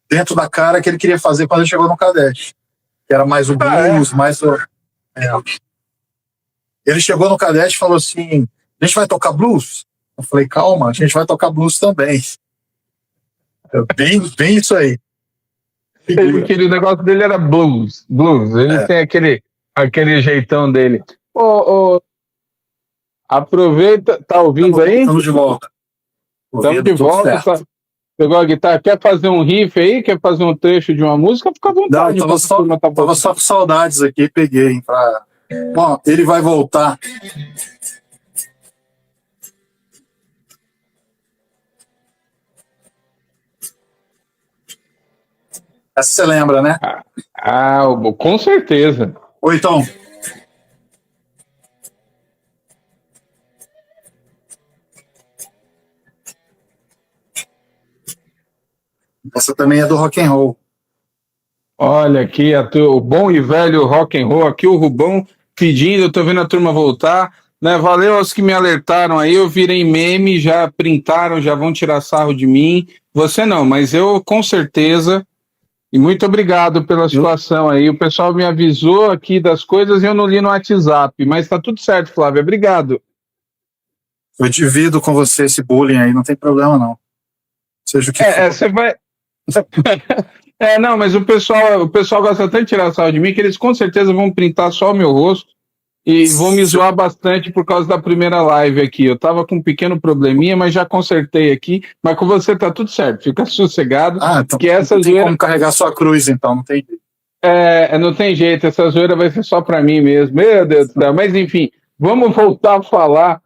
dentro da cara que ele queria fazer quando ele chegou no Kadesh. Que era mais o blues, mais o... Ele chegou no Cadete e falou assim, a gente vai tocar blues? Eu falei, calma, a gente vai tocar blues também. Bem isso aí. O negócio dele era blues. Ele tem aquele jeitão dele. Aproveita, tá ouvindo aí? Estamos de volta. Estamos de volta. Tá, pegou a guitarra, quer fazer um riff aí? Quer fazer um trecho de uma música? Fica à vontade. Não, tava só com saudades aqui, peguei. Bom, ele vai voltar. Essa você lembra, né? Com certeza. Ou então... Essa também é do rock and roll. Olha aqui, o bom e velho rock and roll, aqui o Rubão pedindo, eu tô vendo a turma voltar, né? Valeu aos que me alertaram aí, eu virei meme, já printaram, já vão tirar sarro de mim. Você não, mas eu com certeza, e muito obrigado pela situação aí. O pessoal me avisou aqui das coisas e eu não li no WhatsApp, mas tá tudo certo, Flávia, obrigado. Eu divido com você esse bullying aí, não tem problema não. Seja o que for. Você vai... não, mas o pessoal gosta tanto de tirar sarro de mim que eles com certeza vão printar só o meu rosto e vão me zoar bastante por causa da primeira live aqui. Eu tava com um pequeno probleminha, mas já consertei aqui. Mas com você tá tudo certo, fica sossegado. Então que essa não tem zoeira... como carregar sua cruz, então, não tem jeito. Não tem jeito, essa zoeira vai ser só pra mim mesmo. Meu Deus do céu. Mas enfim, vamos voltar a falar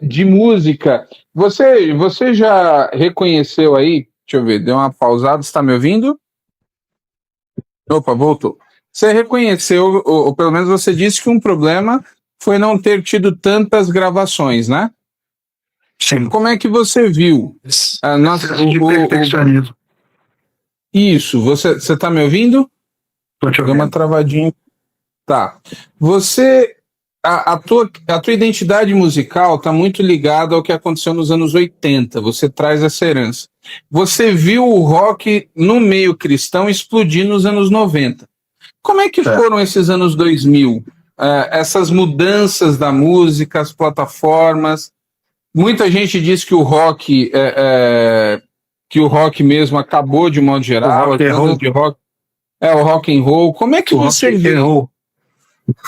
de música. Você já reconheceu aí? Deixa eu ver, deu uma pausada, você está me ouvindo? Opa, voltou. Você reconheceu, ou pelo menos você disse que um problema foi não ter tido tantas gravações, né? Sim. Como é que você viu? Perfeccionismo. Isso, você está me ouvindo? Tô te ouvindo. Deu uma travadinha. Tá. A tua identidade musical está muito ligada ao que aconteceu nos anos 80. Você traz essa herança. Você viu o rock no meio cristão explodir nos anos 90. Como é que foram esses anos 2000? Essas mudanças da música, as plataformas. Muita gente diz que o rock mesmo acabou de modo geral. O rock and roll. Como é que você viu?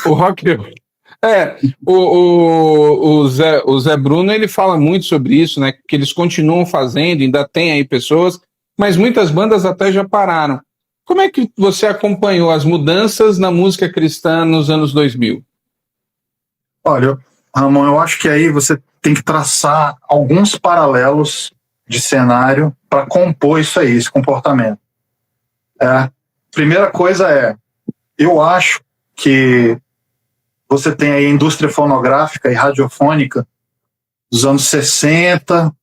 O rock and roll. O Zé Bruno ele fala muito sobre isso, né? Que eles continuam fazendo, ainda tem aí pessoas, mas muitas bandas até já pararam. Como é que você acompanhou as mudanças na música cristã nos anos 2000? Olha, Ramon, eu acho que aí você tem que traçar alguns paralelos de cenário para compor isso aí, esse comportamento. Primeira coisa eu acho que você tem aí a indústria fonográfica e radiofônica dos anos 60,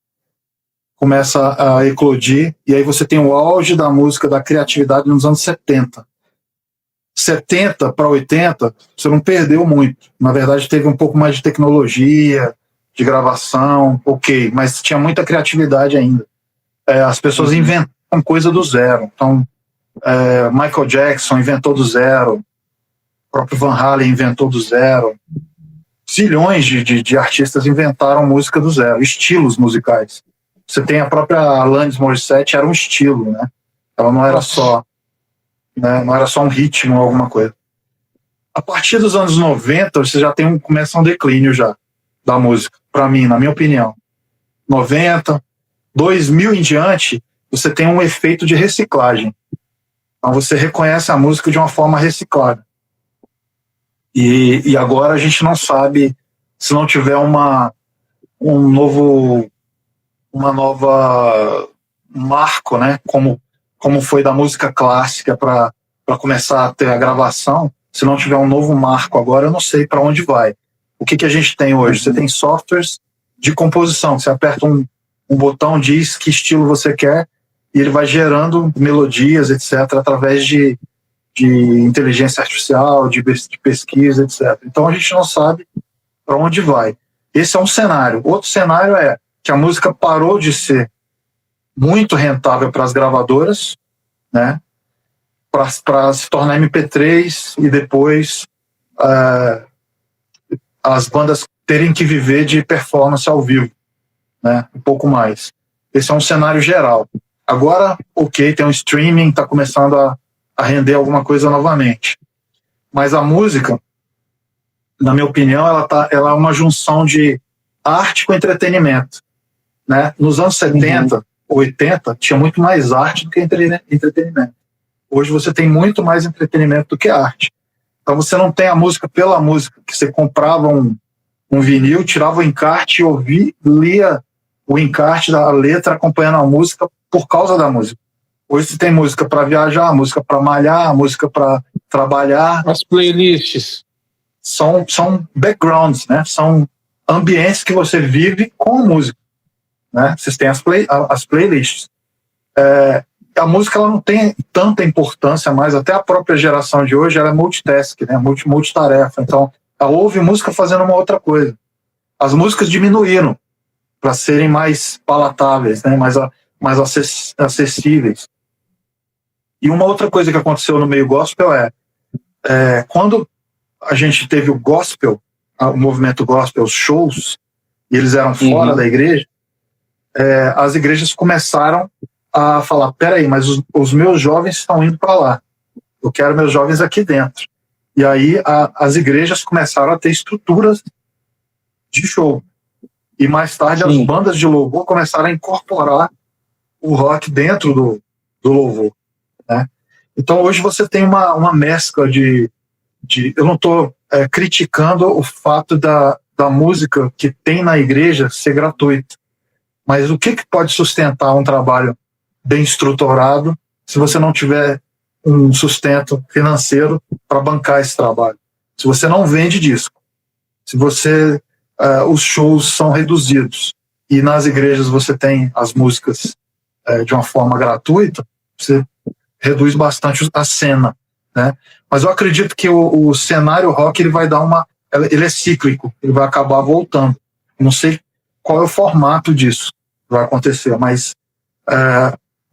começa a eclodir, e aí você tem o auge da música, da criatividade nos anos 70. 70 para 80, você não perdeu muito. Na verdade, teve um pouco mais de tecnologia, de gravação, ok, mas tinha muita criatividade ainda. As pessoas inventaram coisa do zero. Então, Michael Jackson inventou do zero, o próprio Van Halen inventou do zero. Zilhões de artistas inventaram música do zero, estilos musicais. Você tem a própria Alanis Morissette, era um estilo, né? Ela não era só, né? Não era só um ritmo ou alguma coisa. A partir dos anos 90, você já começa um declínio já da música, para mim, na minha opinião. 90, 2000 em diante, você tem um efeito de reciclagem. Então você reconhece a música de uma forma reciclada. E agora a gente não sabe, se não tiver uma nova marco, né, como foi da música clássica para começar a ter a gravação, se não tiver um novo marco agora, eu não sei para onde vai. O que a gente tem hoje? Você tem softwares de composição, você aperta um botão, diz que estilo você quer, e ele vai gerando melodias, etc., através de inteligência artificial, de pesquisa, etc. Então a gente não sabe para onde vai. Esse é um cenário. Outro cenário é que a música parou de ser muito rentável para as gravadoras, né, para se tornar MP3 e depois as bandas terem que viver de performance ao vivo, né? Um pouco mais. Esse é um cenário geral. Agora, ok, tem um streaming, está começando a render alguma coisa novamente. Mas a música, na minha opinião, ela é uma junção de arte com entretenimento, né? Nos anos 70, 80, tinha muito mais arte do que entretenimento. Hoje você tem muito mais entretenimento do que arte. Então você não tem a música pela música, que você comprava um vinil, tirava o encarte e lia o encarte da letra acompanhando a música por causa da música. Hoje você tem música para viajar, música para malhar, música para trabalhar. As playlists são backgrounds, né? São ambientes que você vive com a música, né? Vocês têm as playlists. A música ela não tem tanta importância mais, até a própria geração de hoje ela é multitask, né? Multitarefa. Então, ela ouve música fazendo uma outra coisa. As músicas diminuíram para serem mais palatáveis, né? mais acessíveis. E uma outra coisa que aconteceu no meio gospel quando a gente teve o gospel, o movimento gospel, os shows, e eles eram fora da igreja, as igrejas começaram a falar, peraí, mas os meus jovens estão indo para lá, eu quero meus jovens aqui dentro. E aí as igrejas começaram a ter estruturas de show. E mais tarde as bandas de louvor começaram a incorporar o rock dentro do louvor, né? Então hoje você tem uma mescla de eu não estou criticando o fato da música que tem na igreja ser gratuita, mas o que pode sustentar um trabalho bem estruturado se você não tiver um sustento financeiro para bancar esse trabalho? Se você não vende disco, se você os shows são reduzidos e nas igrejas você tem as músicas de uma forma gratuita, você reduz bastante a cena, né? Mas eu acredito que o cenário rock ele vai dar ele é cíclico, ele vai acabar voltando. Não sei qual é o formato disso que vai acontecer, mas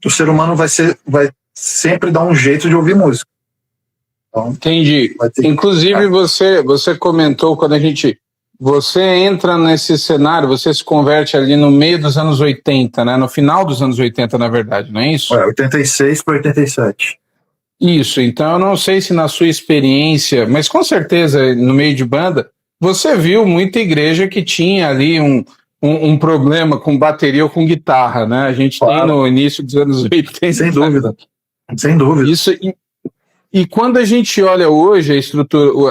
o ser humano vai sempre dar um jeito de ouvir música. Então, entendi. Inclusive você comentou quando você entra nesse cenário, você se converte ali no meio dos anos 80, né? No final dos anos 80, na verdade, não é isso? 86 para 87. Isso, então eu não sei se na sua experiência, mas com certeza no meio de banda, você viu muita igreja que tinha ali um problema com bateria ou com guitarra, né? A gente tem no início dos anos 80. Sem dúvida. Sem dúvida. Isso, e quando a gente olha hoje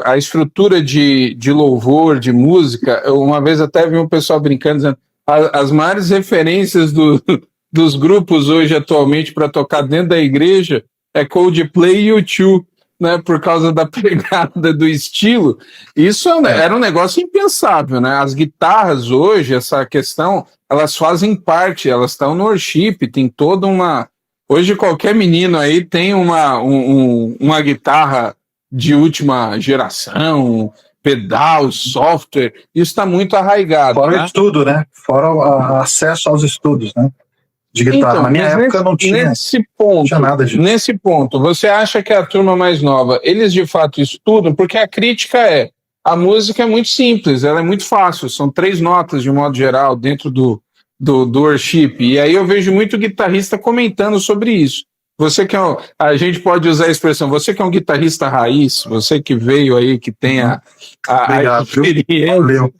a estrutura de louvor, de música, uma vez até vi um pessoal brincando, dizendo as maiores referências dos grupos hoje atualmente para tocar dentro da igreja é Coldplay e U2, né, por causa da pegada do estilo. Isso era um negócio impensável, né? As guitarras hoje, essa questão, elas fazem parte, elas estão no worship, tem toda uma... Hoje qualquer menino aí tem uma guitarra de última geração, pedal, software, isso está muito arraigado. Fora né? estudo, né? Fora o acesso aos estudos, né? De guitarra. Então, na minha época não tinha nada disso. Nesse ponto, você acha que a turma mais nova, eles de fato estudam? Porque a crítica a música é muito simples, ela é muito fácil, são 3 notas de modo geral dentro do worship, e aí eu vejo muito guitarrista comentando sobre isso. Você que a gente pode usar a expressão, você que é um guitarrista raiz, você que veio aí, que tem a experiência,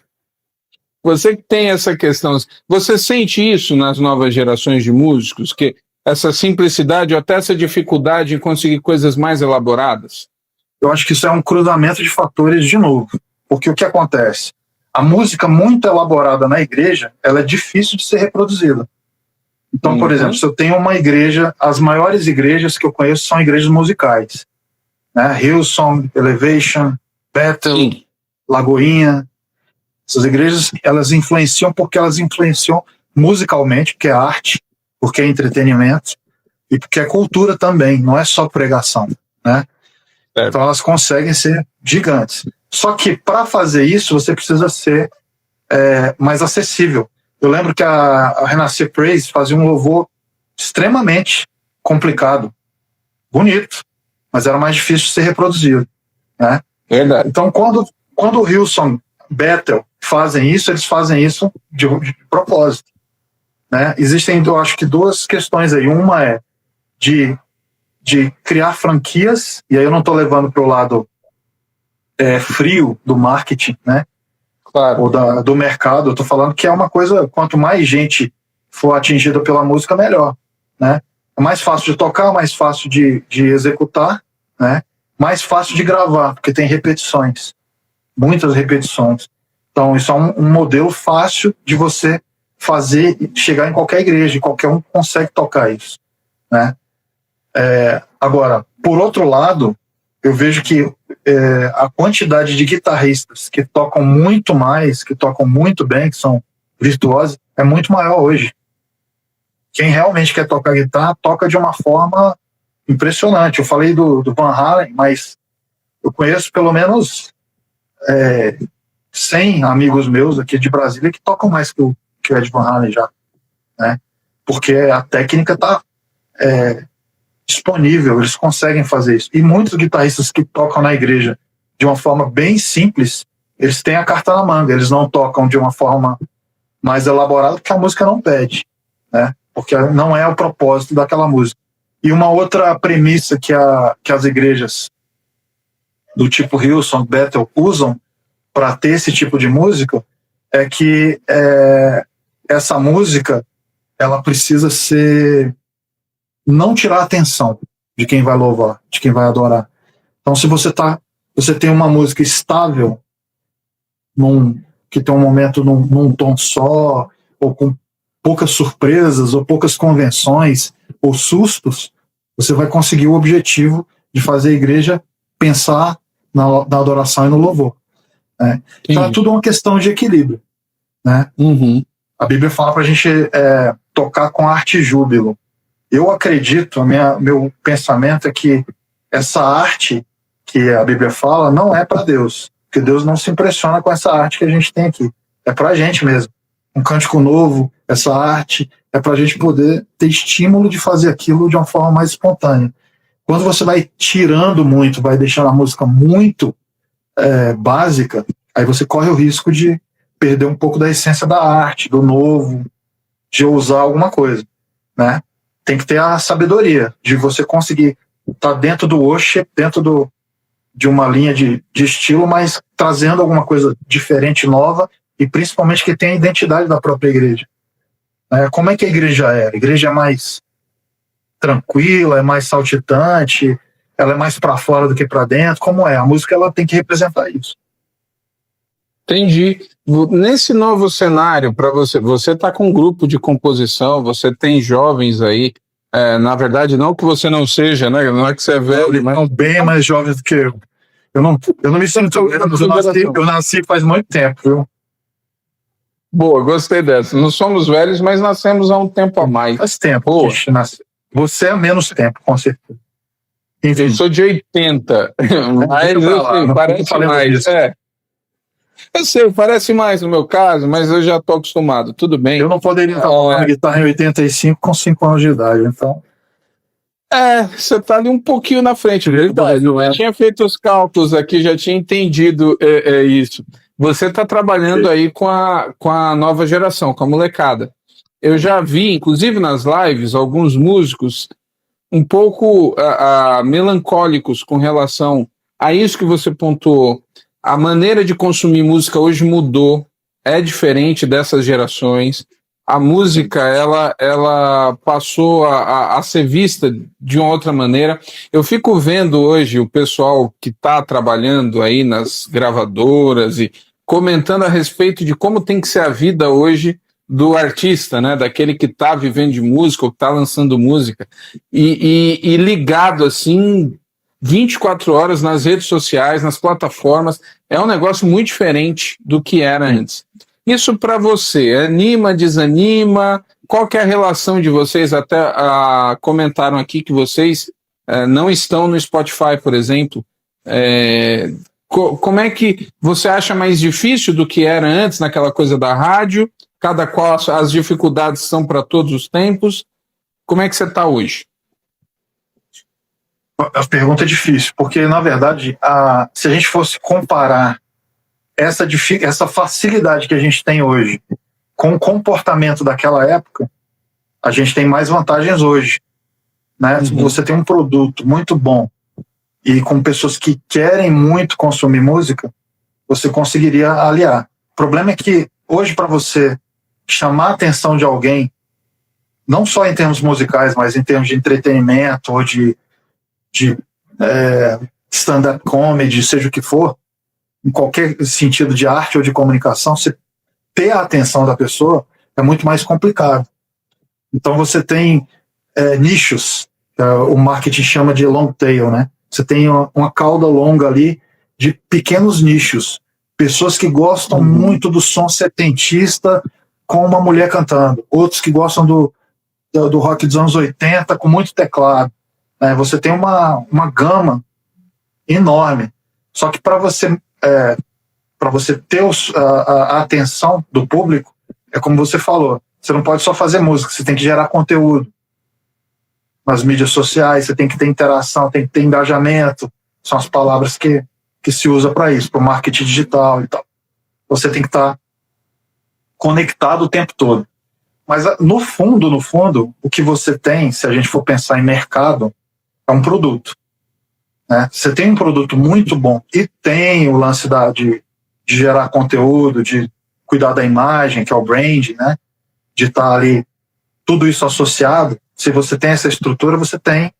você que tem essa questão, você sente isso nas novas gerações de músicos, que essa simplicidade ou até essa dificuldade em conseguir coisas mais elaboradas? Eu acho que isso é um cruzamento de fatores de novo, porque o que acontece? A música muito elaborada na igreja, ela é difícil de ser reproduzida. Então, por exemplo, se eu tenho uma igreja, as maiores igrejas que eu conheço são igrejas musicais, né? Hillsong, Elevation, Bethel, Lagoinha. Essas igrejas, elas influenciam porque elas influenciam musicalmente, porque é arte, porque é entretenimento e porque é cultura também, não é só pregação, né? Então elas conseguem ser gigantes. Só que para fazer isso, você precisa ser mais acessível. Eu lembro que a Renascer Praise fazia um louvor extremamente complicado, bonito, mas era mais difícil de ser reproduzido, né? Verdade. Então quando o Hillsong Bethel fazem isso, eles fazem isso de propósito, né? Existem, eu acho que, duas questões aí. Uma é de criar franquias, e aí eu não estou levando para o lado frio do marketing, né? Claro. Ou do mercado. Eu estou falando que é uma coisa, quanto mais gente for atingida pela música, melhor, né? É mais fácil de tocar, mais fácil de executar, né? Mais fácil de gravar, porque tem repetições, muitas repetições. Então, isso é um modelo fácil de você fazer, chegar em qualquer igreja, qualquer um consegue tocar isso, né? Agora, por outro lado, eu vejo que a quantidade de guitarristas que tocam muito mais, que tocam muito bem, que são virtuosos, é muito maior hoje. Quem realmente quer tocar guitarra, toca de uma forma impressionante. Eu falei do Van Halen, mas eu conheço pelo menos 100 amigos meus aqui de Brasília que tocam mais que o Ed Van Halen já, né? Porque a técnica está disponível, eles conseguem fazer isso. E muitos guitarristas que tocam na igreja de uma forma bem simples, eles têm a carta na manga, eles não tocam de uma forma mais elaborada porque a música não pede, né? Porque não é o propósito daquela música. E uma outra premissa que as igrejas do tipo Hillsong, Bethel usam para ter esse tipo de música é que essa música ela precisa não tirar a atenção de quem vai louvar, de quem vai adorar. Então, se você tem uma música estável, que tem um momento num tom só, ou com poucas surpresas, ou poucas convenções, ou sustos, você vai conseguir o objetivo de fazer a igreja pensar na adoração e no louvor, né? Então é tudo uma questão de equilíbrio, né? Uhum. A Bíblia fala para a gente tocar com arte e júbilo. Eu acredito, meu pensamento é que essa arte que a Bíblia fala não é para Deus, porque Deus não se impressiona com essa arte que a gente tem aqui. É para a gente mesmo. Um cântico novo, essa arte, é para a gente poder ter estímulo de fazer aquilo de uma forma mais espontânea. Quando você vai tirando muito, vai deixando a música muito básica, aí você corre o risco de perder um pouco da essência da arte, do novo, de ousar alguma coisa, né? Tem que ter a sabedoria de você conseguir estar dentro do worship, dentro de uma linha de estilo, mas trazendo alguma coisa diferente, nova, e principalmente que tenha a identidade da própria igreja. Como é que a igreja é? A igreja é mais tranquila, é mais saltitante, ela é mais para fora do que para dentro? Como é? A música ela tem que representar isso. Entendi. Nesse novo cenário, para você está com um grupo de composição, você tem jovens aí, na verdade, não que você não seja, né? Não é que você é velho, mas... São bem mais jovens do que eu. Eu não me sinto velho, eu nasci faz muito tempo, viu? Boa, gostei dessa. Não somos velhos, mas nascemos há um tempo a mais. Faz tempo. Você é menos tempo, com certeza. Enfim. Eu sou de 80, mas parece mais. Eu sei, parece mais no meu caso, mas eu já estou acostumado, tudo bem. Eu não poderia estar tocando guitarra em 85 com 5 anos de idade, então... você está ali um pouquinho na frente, verdade, não é? Eu tinha feito os cálculos aqui, já tinha entendido isso. Você está trabalhando aí com a nova geração, com a molecada. Eu já vi, inclusive nas lives, alguns músicos um pouco melancólicos com relação a isso que você pontuou. A maneira de consumir música hoje mudou, é diferente dessas gerações. A música, ela passou a ser vista de uma outra maneira. Eu fico vendo hoje o pessoal que está trabalhando aí nas gravadoras e comentando a respeito de como tem que ser a vida hoje do artista, né? Daquele que está vivendo de música ou que está lançando música e ligado assim 24 horas nas redes sociais, nas plataformas. É um negócio muito diferente do que era antes. Isso para você, anima, desanima? Qual que é a relação de vocês? Até comentaram aqui que vocês não estão no Spotify, por exemplo. Como é que você acha mais difícil do que era antes, naquela coisa da rádio? Cada qual as dificuldades são para todos os tempos? Como é que você está hoje? A pergunta é difícil, porque, na verdade, se a gente fosse comparar essa facilidade que a gente tem hoje com o comportamento daquela época, a gente tem mais vantagens hoje, né? Se você tem um produto muito bom e com pessoas que querem muito consumir música, você conseguiria aliar. O problema é que hoje, para você chamar a atenção de alguém, não só em termos musicais, mas em termos de entretenimento ou de stand-up comedy, seja o que for, em qualquer sentido de arte ou de comunicação, você ter a atenção da pessoa é muito mais complicado. Então você tem nichos, o marketing chama de long tail, né? Você tem uma cauda longa ali de pequenos nichos, pessoas que gostam muito do som setentista com uma mulher cantando, outros que gostam do rock dos anos 80 com muito teclado, né? Você tem uma gama enorme, só que para você ter a atenção do público, é como você falou, você não pode só fazer música, você tem que gerar conteúdo nas mídias sociais, você tem que ter interação, tem que ter engajamento, são as palavras que se usa para isso, para o marketing digital e tal. Você tem que estar conectado o tempo todo. Mas no fundo, o que você tem, se a gente for pensar em mercado, é um produto, né? Você tem um produto muito bom e tem o lance de gerar conteúdo, de cuidar da imagem, que é o brand, né? De estar ali, tudo isso associado. Se você tem essa estrutura, você tem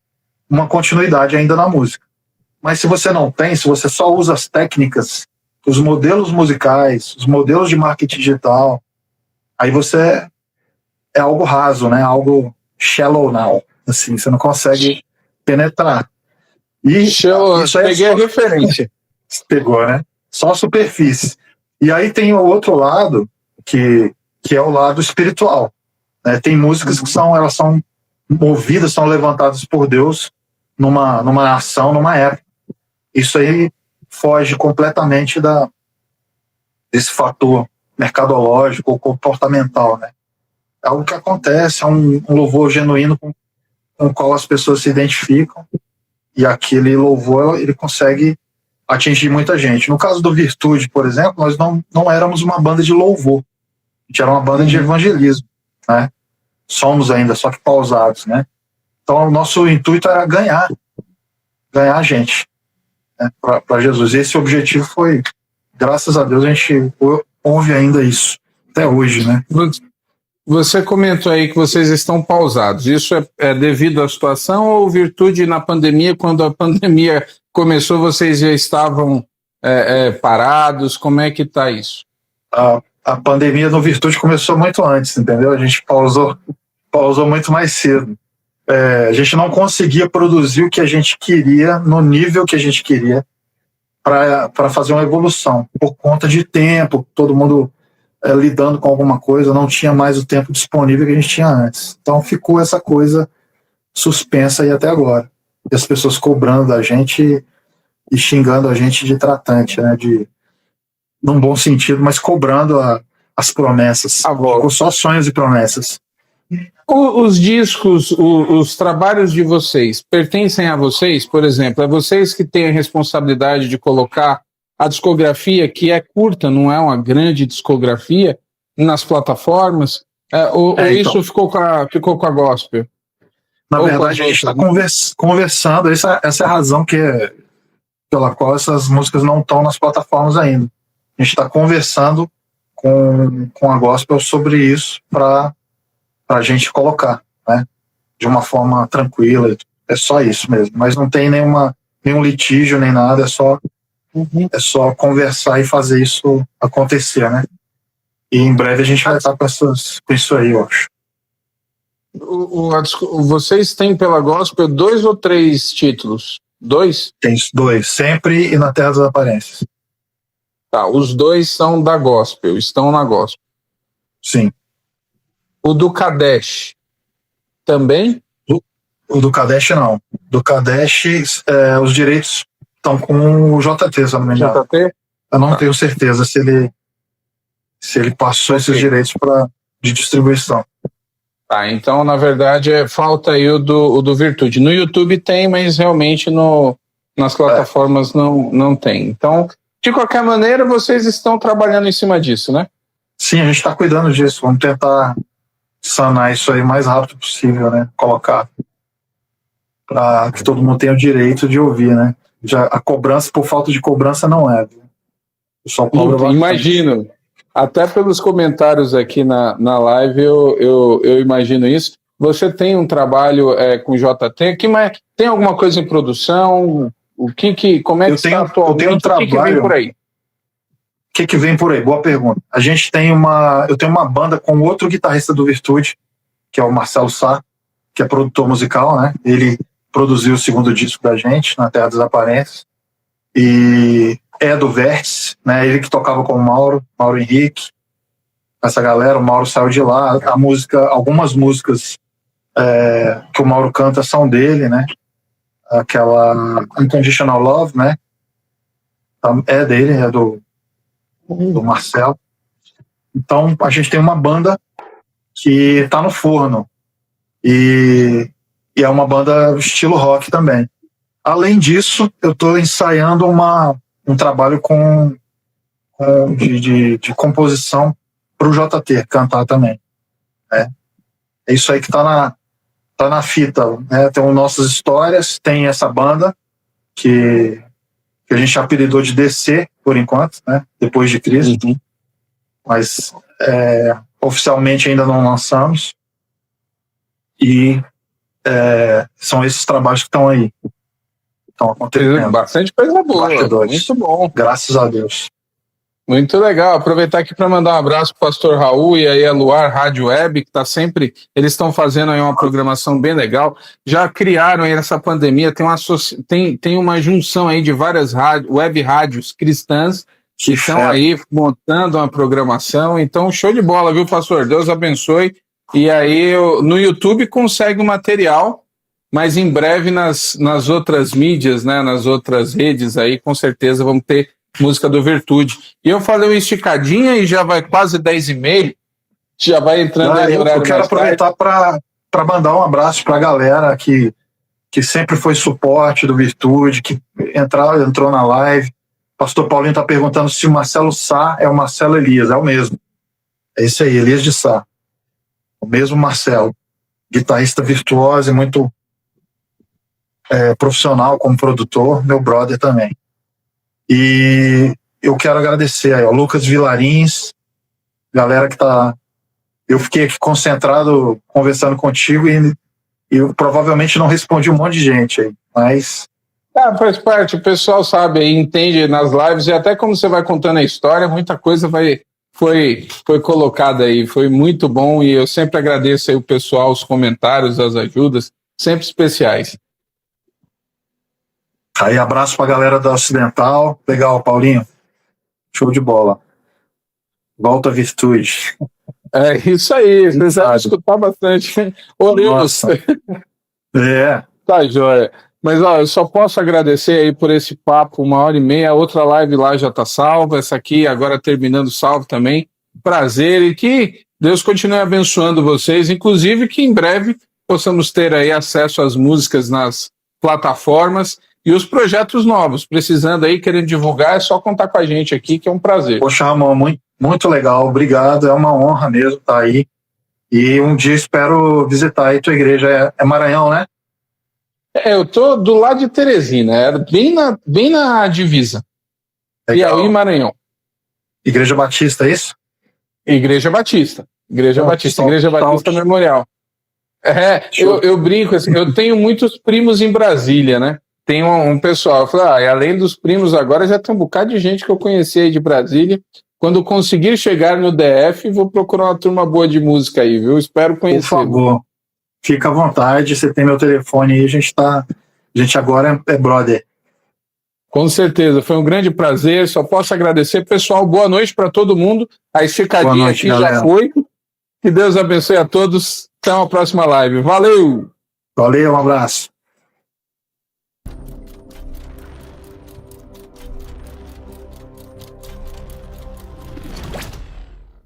uma continuidade ainda na música. Mas se você não tem, se você só usa as técnicas, os modelos musicais, os modelos de marketing digital, aí você é algo raso, né? Algo shallow now, assim, você não consegue penetrar. E isso aí peguei a referência. Pegou, né? Só a superfície. E aí tem o outro lado, que é o lado espiritual, né? Tem músicas que elas são movidas, são levantadas por Deus numa ação, numa época. Isso aí foge completamente desse fator mercadológico ou comportamental, né? É algo que acontece, é um louvor genuíno com o qual as pessoas se identificam, e aquele louvor ele consegue atingir muita gente. No caso do Virtude, por exemplo, nós não éramos uma banda de louvor, a gente era uma banda de evangelismo, né? Somos ainda, só que pausados, né? Então o nosso intuito era ganhar gente, né, para Jesus. E esse objetivo foi, graças a Deus, a gente ouve ainda isso, até hoje, né? Você comentou aí que vocês estão pausados. Isso é devido à situação ou Virtude na pandemia, quando a pandemia começou, vocês já estavam parados? Como é que está isso? A pandemia no Virtude começou muito antes, entendeu? A gente pausou muito mais cedo. A gente não conseguia produzir o que a gente queria, no nível que a gente queria, para fazer uma evolução. Por conta de tempo, todo mundo lidando com alguma coisa, não tinha mais o tempo disponível que a gente tinha antes. Então ficou essa coisa suspensa aí até agora. E as pessoas cobrando da gente e xingando a gente de tratante, né? Num bom sentido, mas cobrando as promessas. Ficou só sonhos e promessas. Os discos, os trabalhos de vocês, pertencem a vocês? Por exemplo, é vocês que têm a responsabilidade de colocar a discografia, que é curta, não é uma grande discografia, nas plataformas? Ou isso ficou com a Gospel? Na verdade, a gente está conversando, essa é a razão pela qual essas músicas não estão nas plataformas ainda. A gente está conversando com a Gospel sobre isso para a gente colocar, né, de uma forma tranquila. É só isso mesmo, mas não tem nenhum litígio nem nada, é só conversar e fazer isso acontecer, né? E em breve a gente vai estar com isso aí, eu acho. Vocês têm pela Gospel 2 ou 3 títulos? 2? Tem 2, Sempre e Na Terra das Aparências. Tá, os 2 são da Gospel, estão na Gospel. Sim. O do Kadesh também? O do Kadesh não. Do Kadesh, os direitos estão com o JT, se eu não me engano. JT? Eu não tenho certeza se ele passou esses direitos de distribuição. Tá, então na verdade falta aí o do Virtude. No YouTube tem, mas realmente nas plataformas não tem. Então de qualquer maneira, vocês estão trabalhando em cima disso, né? Sim, a gente está cuidando disso. Vamos tentar sanar isso aí o mais rápido possível, né? Colocar para que todo mundo tenha o direito de ouvir, né? Já a cobrança, por falta de cobrança, não é. O São Paulo imagino. Até pelos comentários aqui na live, eu imagino isso. Você tem um trabalho com JT, tem alguma coisa em produção? Como é que está atualmente? Eu tenho um trabalho. O que vem por aí? O que vem por aí? Boa pergunta. Eu tenho uma banda com outro guitarrista do Virtude, que é o Marcelo Sá, que é produtor musical, né? Ele produziu o segundo disco da gente, Na Terra dos Aparentes, e é do Vértice, né? Ele que tocava com o Mauro Henrique, essa galera. O Mauro saiu de lá. Algumas músicas que o Mauro canta são dele, né? Aquela Unconditional Love, né? É dele, é do Marcelo. Então a gente tem uma banda que está no forno e é uma banda estilo rock também. Além disso, eu estou ensaiando um trabalho de composição para o JT cantar também. É isso aí que está na fita, né? Tem as nossas histórias, tem essa banda que a gente apelidou de DC por enquanto, né? Depois de Cristo. Uhum. Mas oficialmente ainda não lançamos. E são esses trabalhos que estão aí. Estão acontecendo. Bastante coisa boa. Muito bom. Graças a Deus. Muito legal. Aproveitar aqui para mandar um abraço para o Pastor Raul e aí a Luar Rádio Web, que está sempre. Eles estão fazendo aí uma programação bem legal. Já criaram aí nessa pandemia, tem uma junção aí de várias web rádios cristãs que estão aí montando uma programação. Então, show de bola, viu, pastor? Deus abençoe. E aí, no YouTube consegue o material, mas em breve nas outras mídias, né, nas outras redes aí, com certeza vamos ter música do Virtude. E eu falei uma esticadinha e já vai quase 10h30, já vai entrando aí no horário. Eu quero aproveitar para mandar um abraço para a galera que sempre foi suporte do Virtude, que entrou na live. O pastor Paulinho está perguntando se o Marcelo Sá é o Marcelo Elias. É o mesmo. É isso aí, Elias de Sá. O mesmo Marcelo. Guitarrista virtuoso e muito profissional como produtor, meu brother também. E eu quero agradecer aí, ó, Lucas Vilarins, galera que tá. Eu fiquei aqui concentrado conversando contigo e eu provavelmente não respondi um monte de gente aí, mas. Faz parte, o pessoal sabe aí, entende nas lives, e até como você vai contando a história, muita coisa foi colocada aí, foi muito bom, e eu sempre agradeço aí o pessoal, os comentários, as ajudas, sempre especiais. Aí, abraço pra galera da Ocidental. Legal, Paulinho. Show de bola. Volta à Virtude. É isso aí, vocês devem escutar bastante. Ô, Deus. Tá, joia. Mas, ó, eu só posso agradecer aí por esse papo, 1h30. A outra live lá já tá salva, essa aqui agora terminando salvo também. Prazer, e que Deus continue abençoando vocês, inclusive que em breve possamos ter aí acesso às músicas nas plataformas. E os projetos novos, precisando aí, querendo divulgar, é só contar com a gente aqui, que é um prazer. Poxa, Ramon, muito, muito legal, obrigado, é uma honra mesmo estar aí. E um dia espero visitar aí tua igreja, é Maranhão, né? Eu tô do lado de Teresina, bem na divisa. Legal. Piauí, Maranhão. Igreja Batista, é isso? Igreja Batista Memorial. Eu brinco assim, eu tenho muitos primos em Brasília, né? Tem um pessoal, eu falei, além dos primos agora, já tem um bocado de gente que eu conheci aí de Brasília. Quando conseguir chegar no DF, vou procurar uma turma boa de música aí, viu? Espero conhecer. Por favor, fica à vontade, você tem meu telefone aí, a gente agora é brother. Com certeza, foi um grande prazer, só posso agradecer. Pessoal, boa noite para todo mundo. A esticadinha aqui galera. Já foi. Que Deus abençoe a todos. Até uma próxima live. Valeu! Valeu, um abraço.